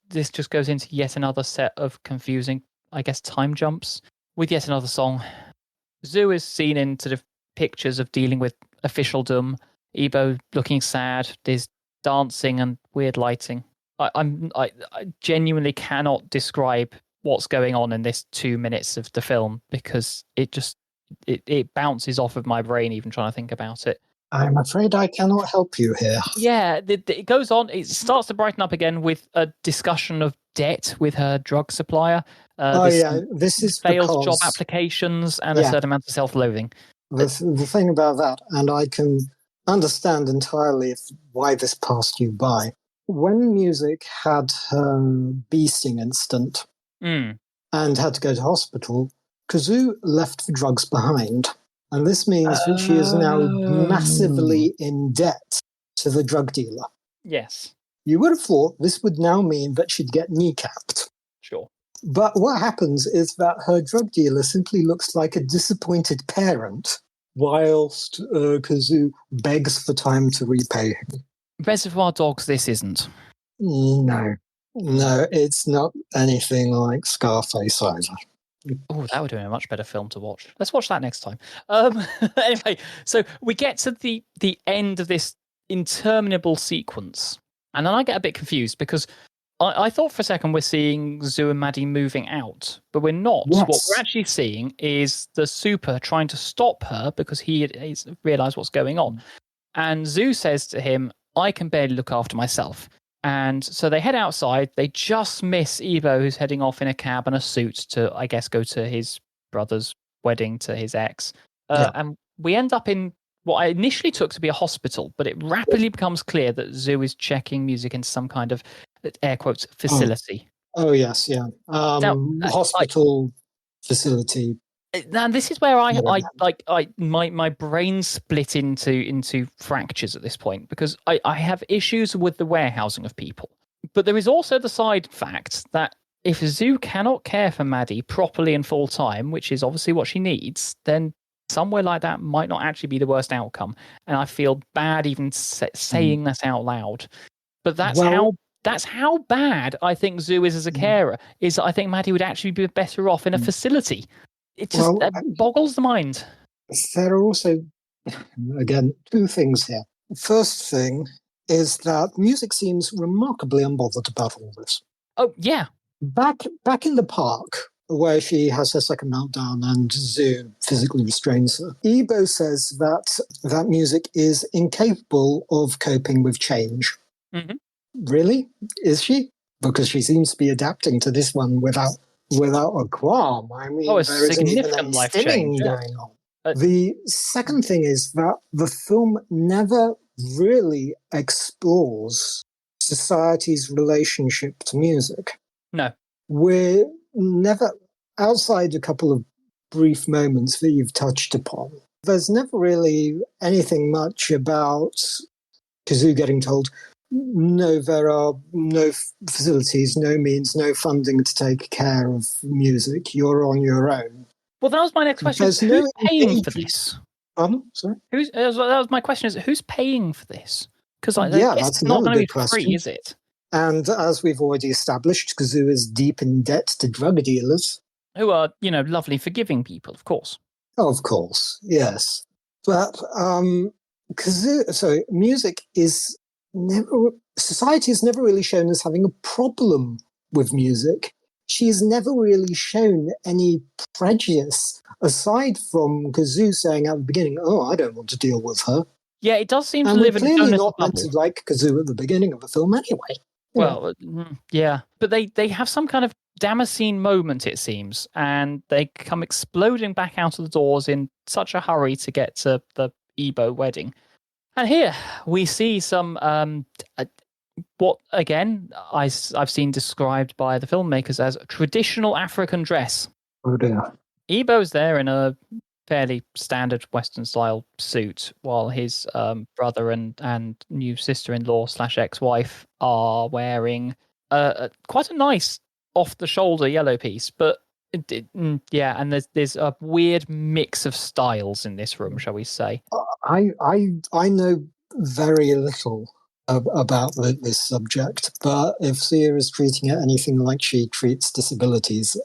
A: this just goes into yet another set of confusing, I guess, time jumps with yet another song. Zoo is seen in sort of pictures of dealing with officialdom. Ebo looking sad. There's dancing and weird lighting. I genuinely cannot describe what's going on in this 2 minutes of the film because it bounces off of my brain even trying to think about it.
B: I'm afraid I cannot help you here.
A: Yeah, it goes on. It starts to brighten up again with a discussion of debt with her drug supplier.
B: This is
A: failed
B: because,
A: job applications and a certain amount of self-loathing.
B: The thing about that, and I can understand entirely why this passed you by. When Music had her bee sting incident and had to go to hospital, Kazoo left the drugs behind. And this means that she is now massively in debt to the drug dealer.
A: Yes.
B: You would have thought this would now mean that she'd get kneecapped.
A: Sure.
B: But what happens is that her drug dealer simply looks like a disappointed parent whilst Kazoo begs for time to repay him.
A: Reservoir Dogs, this isn't.
B: No, it's not anything like Scarface either.
A: Oh, that would be a much better film to watch. Let's watch that next time. Anyway, so we get to the end of this interminable sequence, and then I get a bit confused because I thought for a second we're seeing Zoo and Maddie moving out, but we're not.
B: Yes.
A: What we're actually seeing is the super trying to stop her because he's realised what's going on. And Zoo says to him, I can barely look after myself. And so they head outside. They just miss Evo, who's heading off in a cab and a suit to, I guess, go to his brother's wedding to his ex. And we end up in what I initially took to be a hospital, but it rapidly becomes clear that Zoo is checking Music into some kind of, air quotes, facility.
B: Oh yes, yeah. Hospital facility.
A: Now this is where my brain split into fractures at this point because I have issues with the warehousing of people. But there is also the side fact that if Zoo cannot care for Maddie properly and full time, which is obviously what she needs, then somewhere like that might not actually be the worst outcome. And I feel bad even saying that out loud. But that's how bad I think Zoo is as a carer. Is I think Maddie would actually be better off in a facility. It just boggles the mind.
B: There are also, again, two things here. First thing is that Music seems remarkably unbothered about all this.
A: Oh, yeah.
B: Back in the park, where she has her second meltdown and Zoo physically restrains her, Ebo says that Music is incapable of coping with change.
A: Mm-hmm.
B: Really? Is she? Because she seems to be adapting to this one without a qualm. I mean,
A: a
B: there isn't even
A: significant
B: any
A: life
B: stimming
A: change.
B: going on. The second thing is that the film never really explores society's relationship to music.
A: No.
B: We're never, outside a couple of brief moments that you've touched upon, there's never really anything much about Kazoo getting told, no, there are no facilities, no means, no funding to take care of music. You're on your own.
A: Well, that was my next question. Who's paying for this?
B: Sorry?
A: That was my question. Is who's paying for this? Because
B: that's
A: not going to be
B: question.
A: free, is it?
B: And as we've already established, Kazoo is deep in debt to drug dealers. Who
A: are, lovely, forgiving people, of course.
B: Of course, yes. But music is society has never really shown us having a problem with music. She's never really shown any prejudice, aside from Kazoo saying at the beginning, I don't want to deal with her.
A: Yeah, it does seem to live in a
B: clearly not meant to like Kazoo at the beginning of the film anyway.
A: Well, yeah. But they have some kind of Damascene moment, it seems, and they come exploding back out of the doors in such a hurry to get to the Ebo wedding. And here we see some, what, again, I've seen described by the filmmakers as traditional African dress.
B: Oh, dear.
A: Ebo's there in a fairly standard Western-style suit, while his brother and new sister-in-law / ex-wife are wearing quite a nice off-the-shoulder yellow piece, but Yeah, and there's a weird mix of styles in this room, shall we say?
B: I know very little about this subject, but if Sia is treating it anything like she treats disabilities,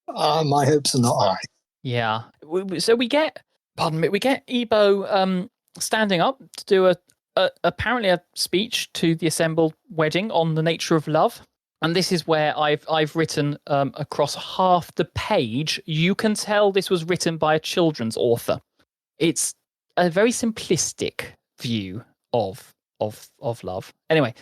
B: my hopes are not high.
A: Yeah. So we get, pardon me, we get Ebo standing up to do apparently a speech to the assembled wedding on the nature of love. And this is where I've written across half the page. You can tell this was written by a children's author. It's a very simplistic view of love. Anyway,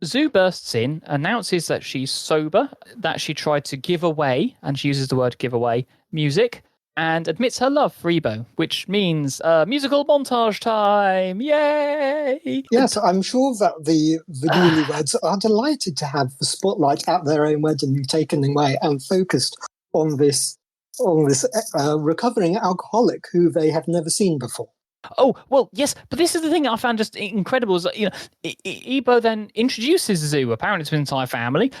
A: Zoo bursts in, announces that she's sober, that she tried to give away, and she uses the word give away, music, and admits her love for Ebo, which means musical montage time. Yay!
B: Yes, I'm sure that the newlyweds are delighted to have the spotlight at their own wedding taken away and focused on this recovering alcoholic who they have never seen before.
A: Oh, well, yes, but this is the thing I found just incredible is that, Ebo then introduces Zoo, apparently to his entire family.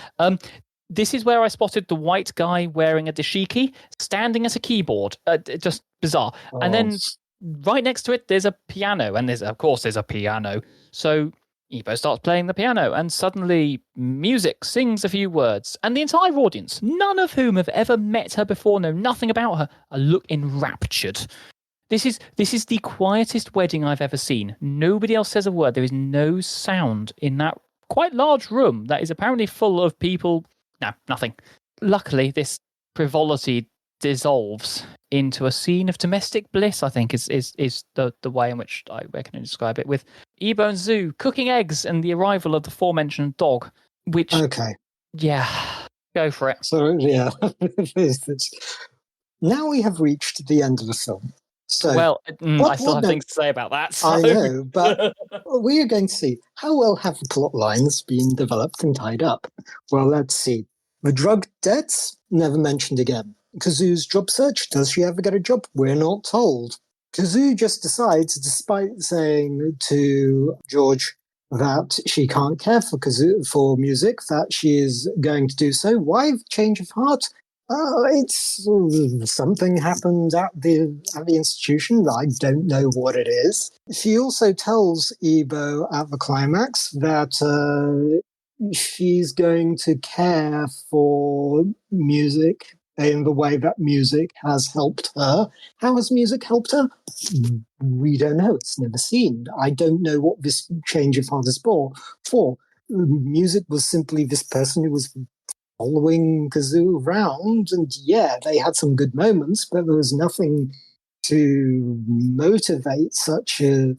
A: This is where I spotted the white guy wearing a dashiki standing at a keyboard. Just bizarre.
B: Oh.
A: And then right next to it, there's a piano, and there's a piano. So Ebo starts playing the piano, and suddenly music sings a few words, and the entire audience, none of whom have ever met her before, know nothing about her, look enraptured. This is the quietest wedding I've ever seen. Nobody else says a word. There is no sound in that quite large room that is apparently full of people. No, nothing. Luckily, this frivolity dissolves into a scene of domestic bliss, I think is the way in which I can describe it, with Ebo and Zoo cooking eggs and the arrival of the aforementioned dog, which...
B: Okay.
A: Yeah, go for it.
B: So, yeah. Now we have reached the end of the film. So,
A: well, I still have things to say about that. So.
B: I know, but we are going to see how well have the plot lines been developed and tied up. Well, let's see. The drug debts, never mentioned again. Kazoo's job search, does she ever get a job? We're not told. Kazoo just decides, despite saying to George that she can't care for Kazoo for music, that she is going to do so. Why the change of heart? It's something happened at the institution. I don't know what it is. She also tells Ebo at the climax that she's going to care for music in the way that music has helped her. How has music helped her? We don't know. It's never seen. I don't know what this change of heart is for. Music was simply this person who was following Kazoo around, and yeah, they had some good moments, but there was nothing to motivate such an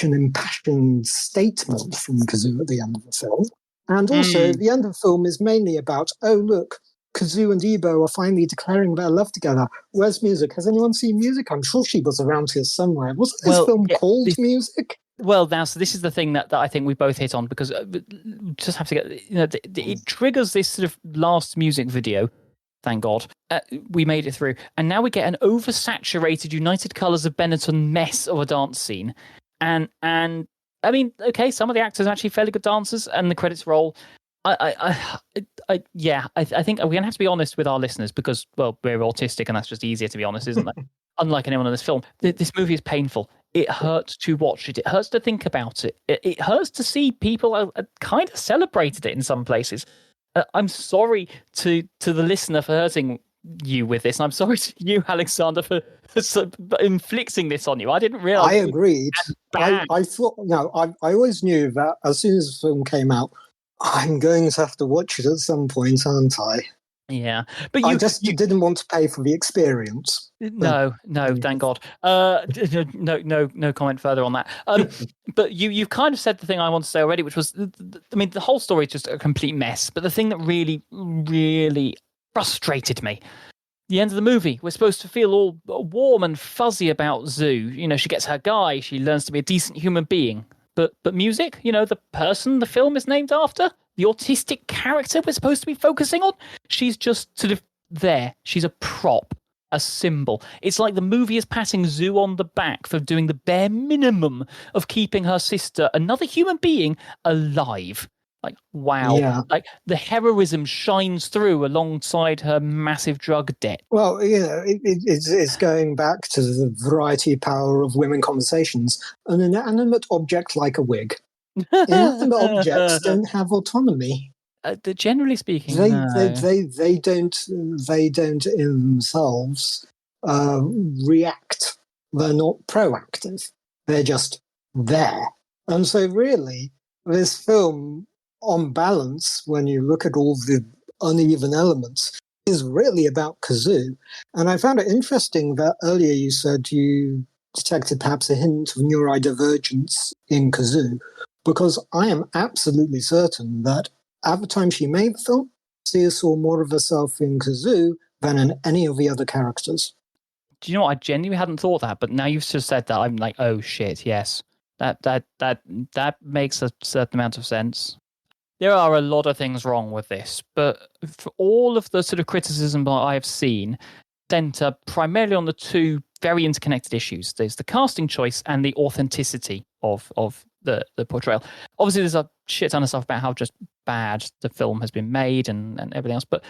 B: impassioned statement from Kazoo at the end of the film. And also, the end of the film is mainly about, oh, look, Kazoo and Ebo are finally declaring their love together. Where's music? Has anyone seen music? I'm sure she was around here somewhere. Wasn't this film called Music?
A: Well, now, so this is the thing that I think we both hit on, because just have to get, it triggers this sort of last music video. Thank God. We made it through. And now we get an oversaturated United Colours of Benetton mess of a dance scene. And I mean, okay, some of the actors are actually fairly good dancers, and the credits roll. I think we're going to have to be honest with our listeners, because, well, we're autistic and that's just easier to be honest, isn't it? Unlike anyone in this film, this movie is painful. It hurts to watch it. It hurts to think about it. It hurts to see people kind of celebrated it in some places. I'm sorry to the listener for hurting you with this, and I'm sorry to you, Alexander, for inflicting this on you. I didn't realize.
B: I agreed. I thought, I always knew that as soon as the film came out, I'm going to have to watch it at some point, aren't I?
A: Yeah, but
B: I just didn't want to pay for the experience.
A: No, thank God. No comment further on that. But you've kind of said the thing I want to say already, which was, the whole story is just a complete mess. But the thing that really, really frustrated me, the end of the movie, we're supposed to feel all warm and fuzzy about Zoo. She gets her guy. She learns to be a decent human being. But music, the person the film is named after, the autistic character we're supposed to be focusing on, she's just sort of there. She's a prop, a symbol. It's like the movie is patting Zoo on the back for doing the bare minimum of keeping her sister, another human being, alive. Like, wow.
B: Yeah.
A: Like, the heroism shines through alongside her massive drug debt.
B: Well, it's going back to the variety power of women conversations. An inanimate object like a wig. Inanimate objects don't have autonomy.
A: Generally speaking,
B: They
A: no.
B: they don't in themselves react. They're not proactive. They're just there. And so, really, this film, on balance, when you look at all the uneven elements, is really about Kazoo. And I found it interesting that earlier you said you detected perhaps a hint of neurodivergence in Kazoo, because I am absolutely certain that at the time she made the film, Sia saw more of herself in Kazoo than in any of the other characters.
A: Do you know what? I genuinely hadn't thought that, but now you've just said that, I'm like, oh shit, yes. That makes a certain amount of sense. There are a lot of things wrong with this, but for all of the sort of criticism that I have seen center primarily on the two very interconnected issues. There's the casting choice and the authenticity of the portrayal. Obviously, there's a shit ton of stuff about how just bad the film has been made and everything else, but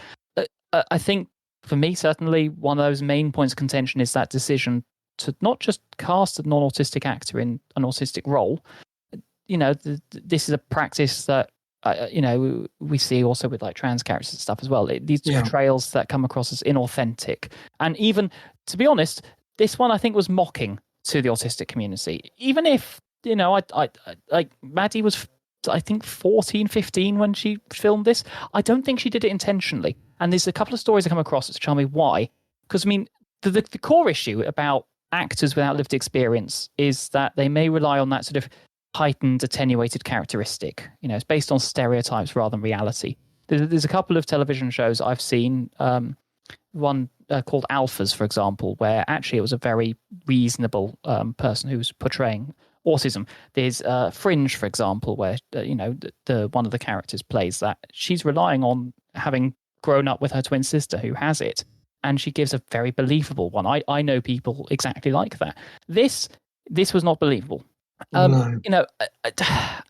A: I think for me, certainly, one of those main points of contention is that decision to not just cast a non-autistic actor in an autistic role. You know, this is a practice that we see also with like trans characters and stuff as well. These portrayals that come across as inauthentic, and even, to be honest, this one I think was mocking to the autistic community. Even if I like Maddie was, I think 14, 15 when she filmed this. I don't think she did it intentionally. And there's a couple of stories that come across that tell me why. Because I mean, the core issue about actors without lived experience is that they may rely on that sort of heightened, attenuated characteristic. It's based on stereotypes rather than reality. There's a couple of television shows I've seen, one called Alphas, for example, where actually it was a very reasonable person who was portraying autism. There's Fringe, for example, where the one of the characters plays that. She's relying on having grown up with her twin sister who has it, and she gives a very believable one. I know people exactly like that. This was not believable.
B: No.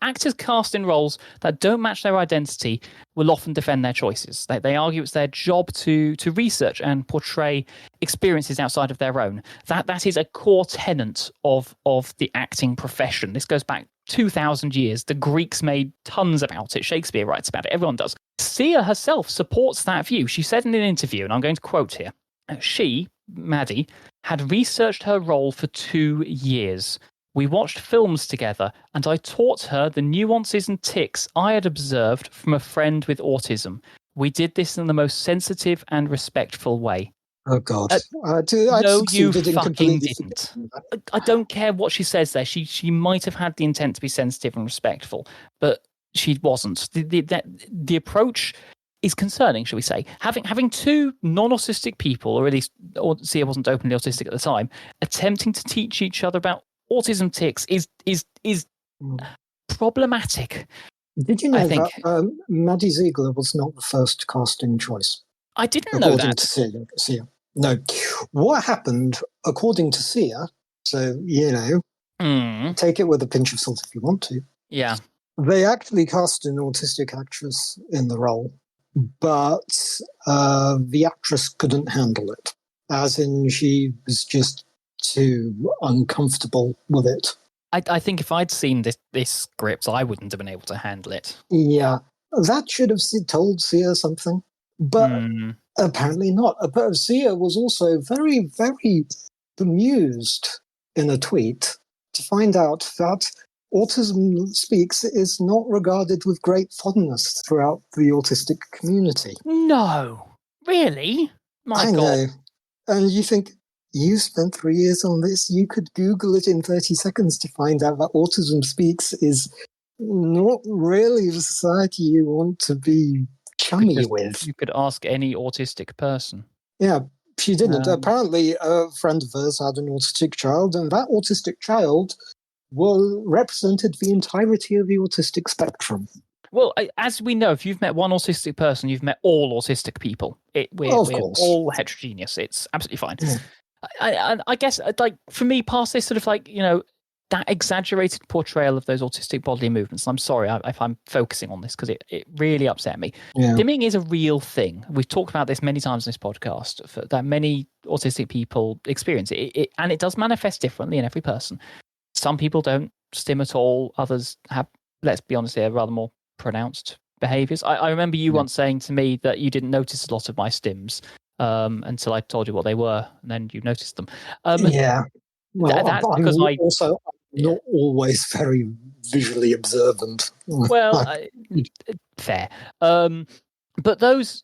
A: Actors cast in roles that don't match their identity will often defend their choices. They argue it's their job to research and portray experiences outside of their own. That is a core tenet of the acting profession. This goes back 2,000 years. The Greeks made tons about it. Shakespeare writes about it. Everyone does. Sia herself supports that view. She said in an interview, and I'm going to quote here, she, Maddie, had researched her role for 2 years. We watched films together, and I taught her the nuances and tics I had observed from a friend with autism. We did this in the most sensitive and respectful way.
B: Oh, God.
A: No, you fucking didn't. I don't care what she says there. She might have had the intent to be sensitive and respectful, but she wasn't. The approach is concerning, shall we say. Having two non-autistic people, or at least Sia wasn't openly autistic at the time, attempting to teach each other about autism tics is problematic.
B: Did you know that Maddie Ziegler was not the first casting choice?
A: I didn't know that.
B: According to Sia. No. What happened, according to Sia, so, take it with a pinch of salt if you want to.
A: Yeah.
B: They actually cast an autistic actress in the role, but the actress couldn't handle it. As in, she was just too uncomfortable with it.
A: I think if I'd seen this script, I wouldn't have been able to handle it.
B: Yeah, that should have told Sia something, but apparently not. But Sia was also very, very bemused in a tweet to find out that Autism Speaks is not regarded with great fondness throughout the autistic community.
A: No, really? My God.
B: know. And you think, you spent 3 years on this, you could Google it in 30 seconds to find out that Autism Speaks is not really the society you want to be chummy with.
A: You could ask any autistic person.
B: Yeah, she didn't. Apparently, a friend of hers had an autistic child, and that autistic child represented the entirety of the autistic spectrum.
A: Well, as we know, if you've met one autistic person, you've met all autistic people. We're all heterogeneous. It's absolutely fine. Yeah. I guess, like, for me, past this sort of like, that exaggerated portrayal of those autistic bodily movements. I'm sorry if I'm focusing on this because it really upset me.
B: Yeah.
A: Dimming is a real thing. We've talked about this many times in this podcast, that many autistic people experience it, and it does manifest differently in every person. Some people don't stim at all. Others have, let's be honest here, rather more pronounced behaviours. I remember you once saying to me that you didn't notice a lot of my stims until I told you what they were, and then you noticed them.
B: Yeah. Well,
A: That's
B: I'm
A: because
B: also not always very visually observant.
A: Well, fair. But those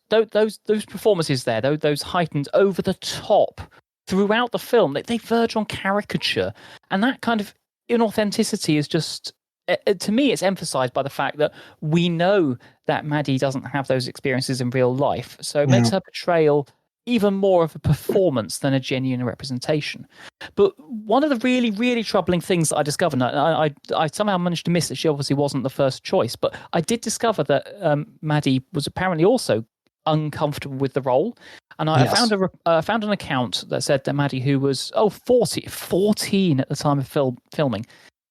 A: performances there, those heightened, over the top throughout the film, they verge on caricature, and that kind of inauthenticity is just, to me, it's emphasized by the fact that we know that Maddie doesn't have those experiences in real life, so it makes her portrayal even more of a performance than a genuine representation. But one of the really, really troubling things that I discovered, and I somehow managed to miss that she obviously wasn't the first choice, but I did discover that Maddie was apparently also uncomfortable with the role. And I found an account that said that Maddie, who was 14 at the time of filming,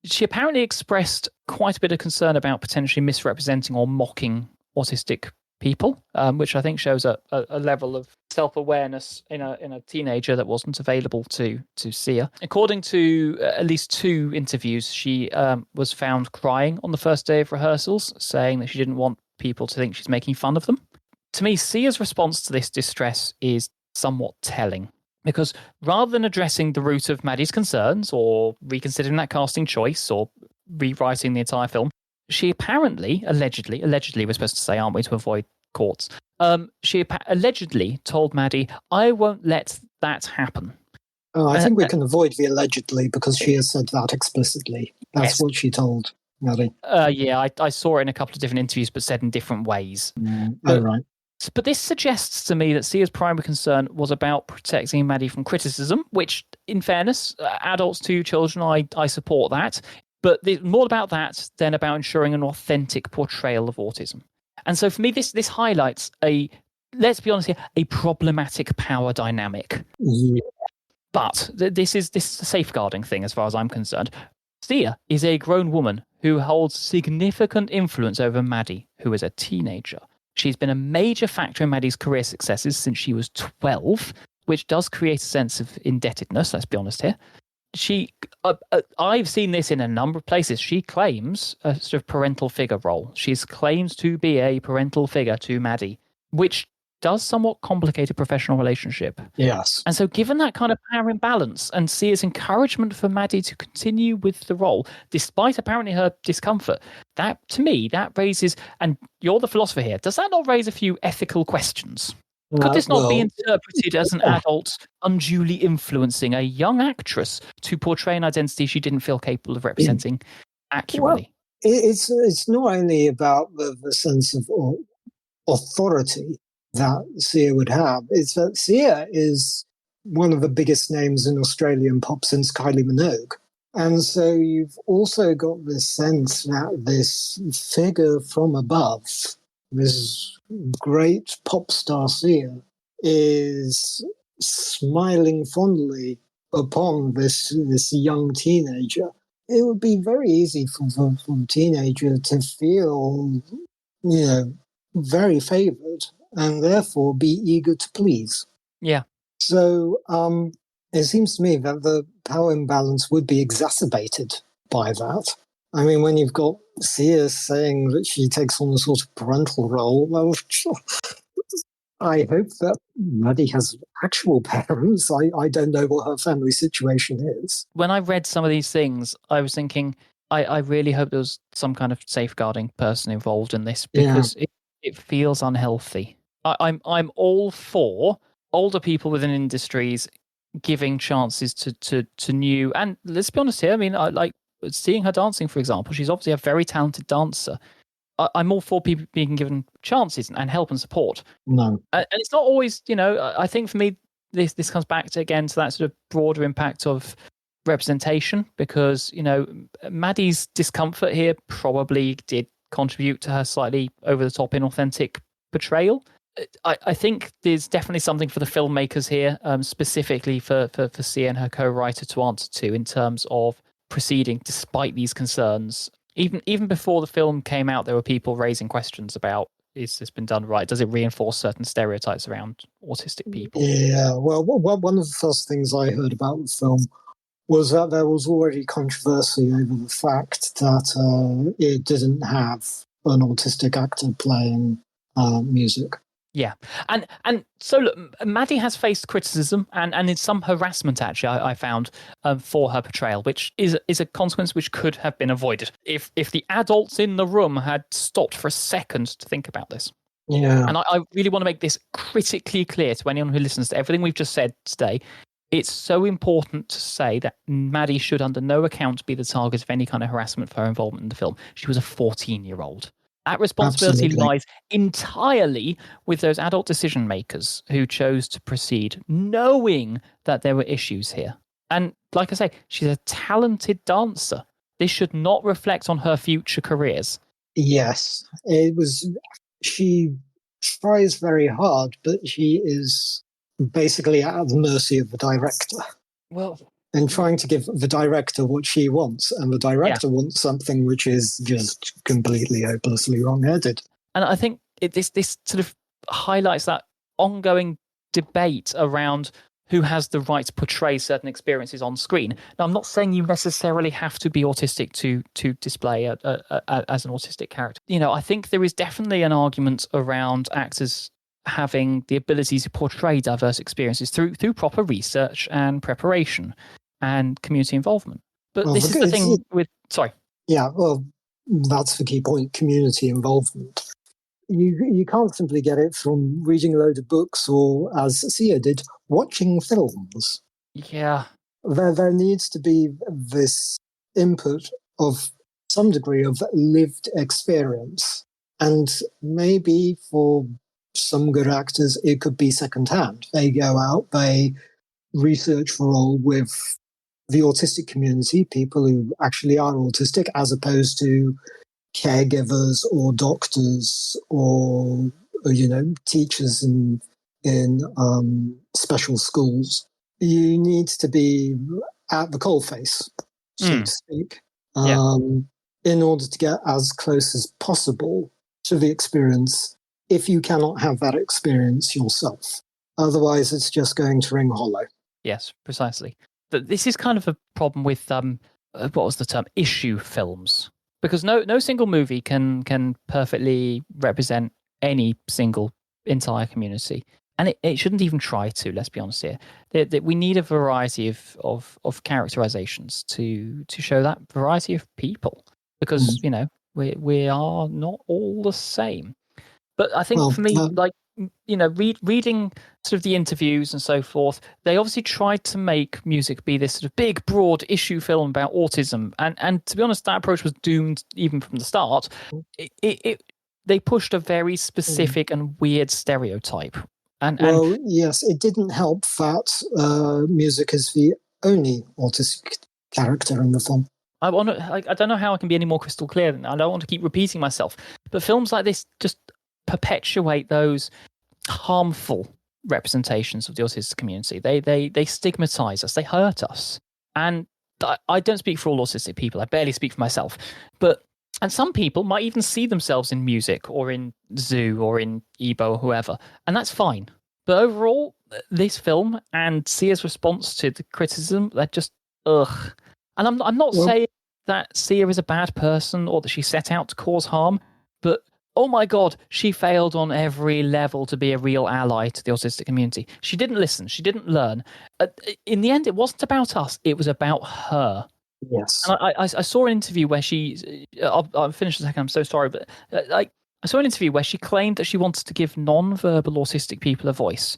A: she apparently expressed quite a bit of concern about potentially misrepresenting or mocking autistic people, which I think shows a level of self-awareness in a teenager that wasn't available to Sia. According to at least 2 interviews, she was found crying on the first day of rehearsals, saying that she didn't want people to think she's making fun of them. To me, Sia's response to this distress is somewhat telling, because rather than addressing the root of Maddie's concerns or reconsidering that casting choice or rewriting the entire film, she apparently, allegedly, we're supposed to say, aren't we, to avoid courts? She allegedly told Maddie, "I won't let that happen."
B: Oh, I think we can avoid the allegedly because she has said that explicitly. That's what she told Maddie.
A: Yeah, I saw it in a couple of different interviews, but said in different ways.
B: Right.
A: But this suggests to me that Sia's primary concern was about protecting Maddie from criticism, which, in fairness, adults to children, I support that. But more about that than about ensuring an authentic portrayal of autism. And so for me, this highlights let's be honest here, a problematic power dynamic.
B: Yeah.
A: But this is a safeguarding thing as far as I'm concerned. Sia is a grown woman who holds significant influence over Maddie, who is a teenager. She's been a major factor in Maddie's career successes since she was 12, which does create a sense of indebtedness, let's be honest here. I've seen this in a number of places. She claims a sort of parental figure role. She claims to be a parental figure to Maddie, which does somewhat complicate a professional relationship.
B: Yes.
A: And so given that kind of power imbalance and Sia's encouragement for Maddie to continue with the role, despite apparently her discomfort, that, to me, that raises, and you're the philosopher here, does that not raise a few ethical questions? Could this not be interpreted as an adult unduly influencing a young actress to portray an identity she didn't feel capable of representing accurately?
B: Well, it's not only about the sense of authority that Sia would have, it's that Sia is one of the biggest names in Australian pop since Kylie Minogue. And so you've also got this sense that this figure from above, this great pop star Sia, is smiling fondly upon this young teenager. It would be very easy for a teenager to feel, very favoured and therefore be eager to please.
A: Yeah.
B: So it seems to me that the power imbalance would be exacerbated by that. I mean, when you've got Sia saying that she takes on a sort of parental role, well, I hope that Maddie has actual parents. I don't know what her family situation is.
A: When I read some of these things, I was thinking, I really hope there was some kind of safeguarding person involved in this, because it feels unhealthy. I'm all for older people within industries giving chances to new, and let's be honest here, I mean, I like seeing her dancing, for example. She's obviously a very talented dancer. I'm all for people being given chances and help and support.
B: No.
A: And it's not always, I think for me, this comes back to that sort of broader impact of representation, because, Maddie's discomfort here probably did contribute to her slightly over-the-top, inauthentic portrayal. I think there's definitely something for the filmmakers here, specifically for Sia and her co-writer to answer to, in terms of proceeding despite these concerns. Even before the film came out, there were people raising questions about, is this been done right? Does it reinforce certain stereotypes around autistic people?
B: Yeah, well, one of the first things I heard about the film was that there was already controversy over the fact that it didn't have an autistic actor playing music.
A: Yeah, and so look, Maddie has faced criticism and in some harassment, actually, I found for her portrayal, which is a consequence which could have been avoided if the adults in the room had stopped for a second to think about this.
B: Yeah.
A: And I really want to make this critically clear to anyone who listens to everything we've just said today. It's so important to say that Maddie should under no account be the target of any kind of harassment for her involvement in the film. She was a 14-year-old. That responsibility
B: Absolutely.
A: lies entirely with those adult decision makers who chose to proceed knowing that there were issues here. And like I say, she's a talented dancer. This should not reflect on her future careers.
B: Yes, it was. She tries very hard, but she is basically at the mercy of the director.
A: Well,
B: and trying to give the director what she wants, and the director wants something which is just completely hopelessly wrong-headed.
A: And I think this sort of highlights that ongoing debate around who has the right to portray certain experiences on screen. Now, I'm not saying you necessarily have to be autistic to display as an autistic character. You know, I think there is definitely an argument around actors having the ability to portray diverse experiences through proper research and preparation and community involvement. But this is the thing with... Sorry.
B: Yeah, well, that's the key point, community involvement. You can't simply get it from reading a load of books or, as Sia did, watching films.
A: Yeah.
B: There needs to be this input of some degree of lived experience. And maybe for some good actors, it could be secondhand. They go out, they research for a role with the autistic community, people who actually are autistic, as opposed to caregivers or doctors or teachers in special schools. You need to be at the coalface, so to speak, in order to get as close as possible to the experience, if you cannot have that experience yourself. Otherwise, it's just going to ring hollow.
A: Yes, precisely. This is kind of a problem with, what was the term? Issue films. Because no single movie can perfectly represent any single entire community. And it shouldn't even try to, let's be honest here. We need a variety of characterizations to show that variety of people. Because, we are not all the same. But I think for me, reading sort of the interviews and so forth, they obviously tried to make music be this sort of big, broad issue film about autism. And to be honest, that approach was doomed even from the start. They pushed a very specific and weird stereotype.
B: Yes, it didn't help that music is the only autistic character in the film.
A: I don't know how I can be any more crystal clear than that. I don't want to keep repeating myself. But films like this just perpetuate those harmful representations of the autistic community. They stigmatize us. They hurt us. And I don't speak for all autistic people. I barely speak for myself. And some people might even see themselves in music or in Zoo or in Ebo or whoever. And that's fine. But overall, this film and Sia's response to the criticism, they're just, ugh. And I'm not saying that Sia is a bad person or that she set out to cause harm, but oh my God, she failed on every level to be a real ally to the autistic community. She didn't listen. She didn't learn. In the end, it wasn't about us. It was about her.
B: Yes.
A: And I saw an interview where I'll finish in a second, I'm so sorry, but I saw an interview where she claimed that she wanted to give non-verbal autistic people a voice,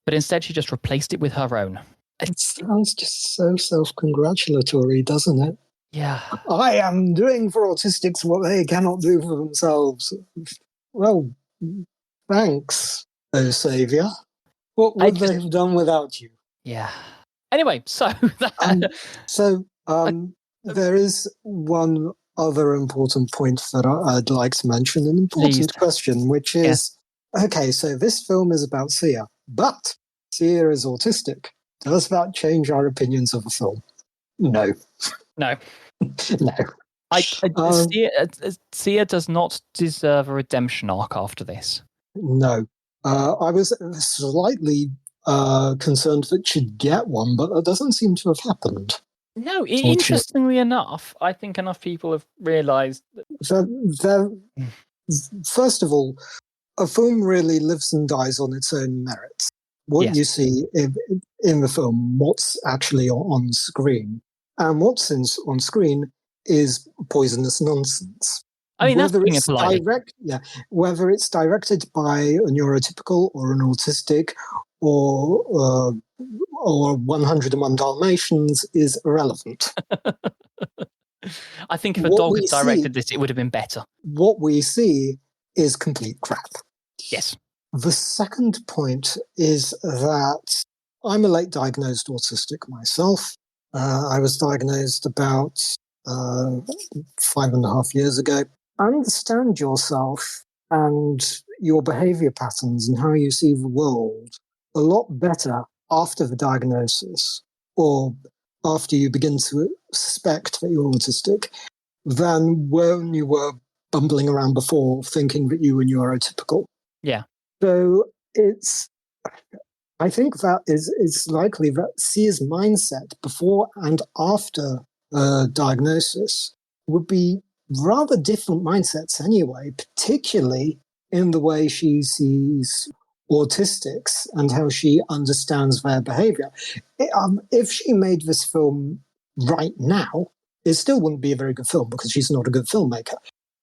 A: but instead she just replaced it with her own.
B: It sounds just so self-congratulatory, doesn't it?
A: Yeah.
B: I am doing for autistics what they cannot do for themselves. Well, thanks, oh saviour. What would they have done without you?
A: Yeah. Anyway, so...
B: there is one other important point that I'd like to mention, an important question, which is, okay, so this film is about Sia, but Sia is autistic. Does that change our opinions of the film? No.
A: No.
B: No.
A: Sia does not deserve a redemption arc after this.
B: No. I was slightly concerned that she'd get one, but that doesn't seem to have happened.
A: No, interestingly enough, I think enough people have realised
B: that. First of all, a film really lives and dies on its own merits. What you see in the film, what's actually on screen, and what's on screen is poisonous nonsense.
A: I mean,
B: whether it's whether it's directed by a neurotypical or an autistic or 101 Dalmatians is irrelevant.
A: I think if a dog had directed this, it would have been better.
B: What we see is complete crap.
A: Yes.
B: The second point is that I'm a late diagnosed autistic myself. I was diagnosed about 5.5 years ago. Understand yourself and your behavior patterns and how you see the world a lot better after the diagnosis or after you begin to suspect that you're autistic than when you were bumbling around before thinking that you were neurotypical.
A: Yeah.
B: So I think that it's likely that Sia's mindset before and after diagnosis would be rather different mindsets anyway, particularly in the way she sees autistics and how she understands their behavior. If she made this film right now, it still wouldn't be a very good film because she's not a good filmmaker.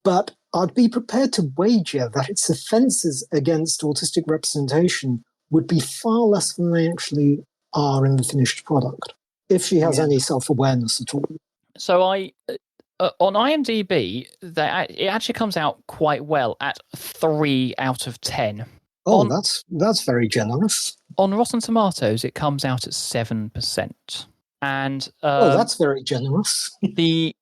B: But I'd be prepared to wager that its offences against autistic representation would be far less than they actually are in the finished product, if she has any self-awareness at all.
A: So on IMDb, it actually comes out quite well at 3 out of 10.
B: Oh, that's very generous.
A: On Rotten Tomatoes, it comes out at 7%. And
B: that's very generous.
A: The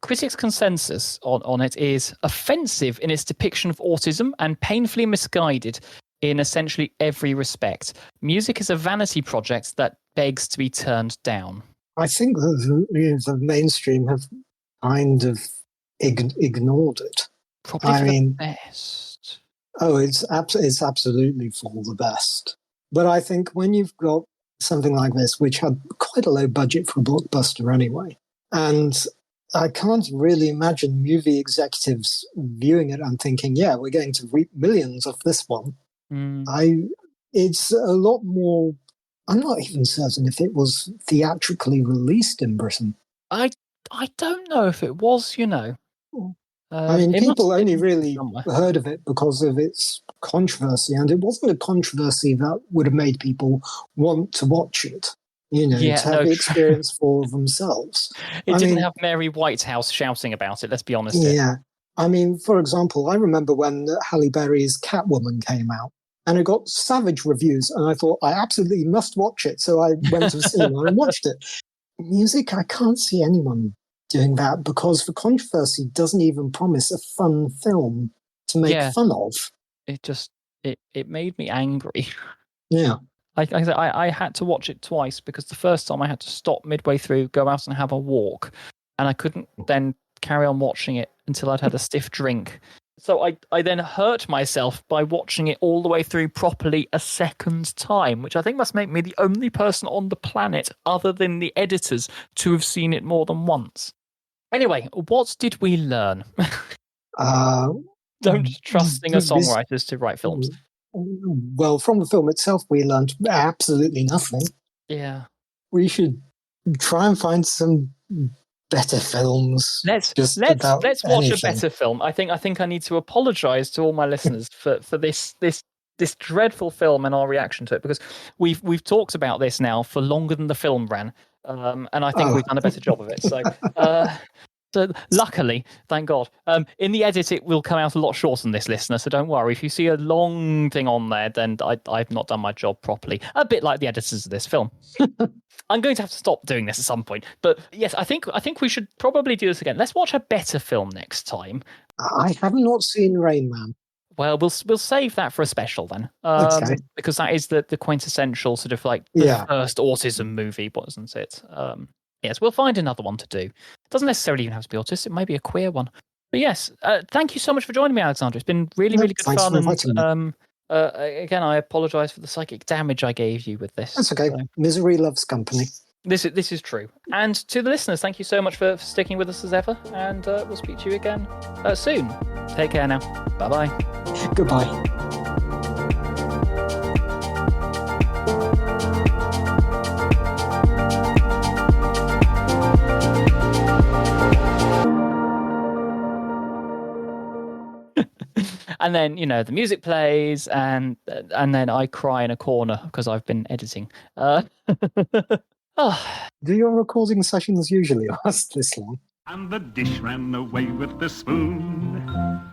A: critics' consensus on it is offensive in its depiction of autism and painfully misguided in essentially every respect. Music is a vanity project that begs to be turned down.
B: I think the mainstream have kind of ignored it.
A: Probably for the best.
B: Oh, it's absolutely for the best. But I think when you've got something like this, which had quite a low budget for a blockbuster anyway, and I can't really imagine movie executives viewing it and thinking, yeah, we're going to reap millions off this one. It's a lot more. I'm not even certain if it was theatrically released in Britain.
A: I don't know if it was,
B: I mean, people only really heard of it because of its controversy, and it wasn't a controversy that would have made people want to watch it, to have the experience for themselves.
A: It didn't have Mary Whitehouse shouting about it, let's be honest.
B: Yeah. I mean, for example, I remember when Halle Berry's Catwoman came out, and it got savage reviews, and I thought, I absolutely must watch it, so I went to the cinema and watched it. Music, I can't see anyone doing that because the controversy doesn't even promise a fun film to make fun of.
A: It made me angry.
B: Yeah.
A: I had to watch it twice because the first time I had to stop midway through, go out and have a walk, and I couldn't then carry on watching it until I'd had a stiff drink. So I then hurt myself by watching it all the way through properly a second time, which I think must make me the only person on the planet other than the editors to have seen it more than once. Anyway, what did we learn? Don't trust singer-songwriters to write films.
B: Well, from the film itself, we learned absolutely nothing.
A: Yeah.
B: We should try and find some better films.
A: Let's watch a better film. I think I need to apologise to all my listeners for this dreadful film and our reaction to it, because we've talked about this now for longer than the film ran, and I think we've done a better job of it. So. So luckily, thank God, in the edit it will come out a lot shorter than this, listener, so don't worry. If you see a long thing on there, then I've not done my job properly. A bit like the editors of this film. I'm going to have to stop doing this at some point. But yes, I think we should probably do this again. Let's watch a better film next time.
B: I have not seen Rain Man.
A: Well, we'll save that for a special then,
B: okay.
A: Because that is the quintessential sort of like the first autism movie, wasn't it? Yes, we'll find another one to do. It doesn't necessarily even have to be autistic. It might be a queer one. But yes, thank you so much for joining me, Alexandra. It's been really, really good
B: thanks
A: fun.
B: for inviting me.
A: Again, I apologise for the psychic damage I gave you with this.
B: That's okay. So, misery loves company.
A: This is true. And to the listeners, thank you so much for sticking with us as ever. And we'll speak to you again soon. Take care now. Bye-bye.
B: Goodbye.
A: And then, the music plays, and then I cry in a corner because I've been editing. Oh.
B: Do your recording sessions usually last this long?
D: And the dish ran away with the spoon.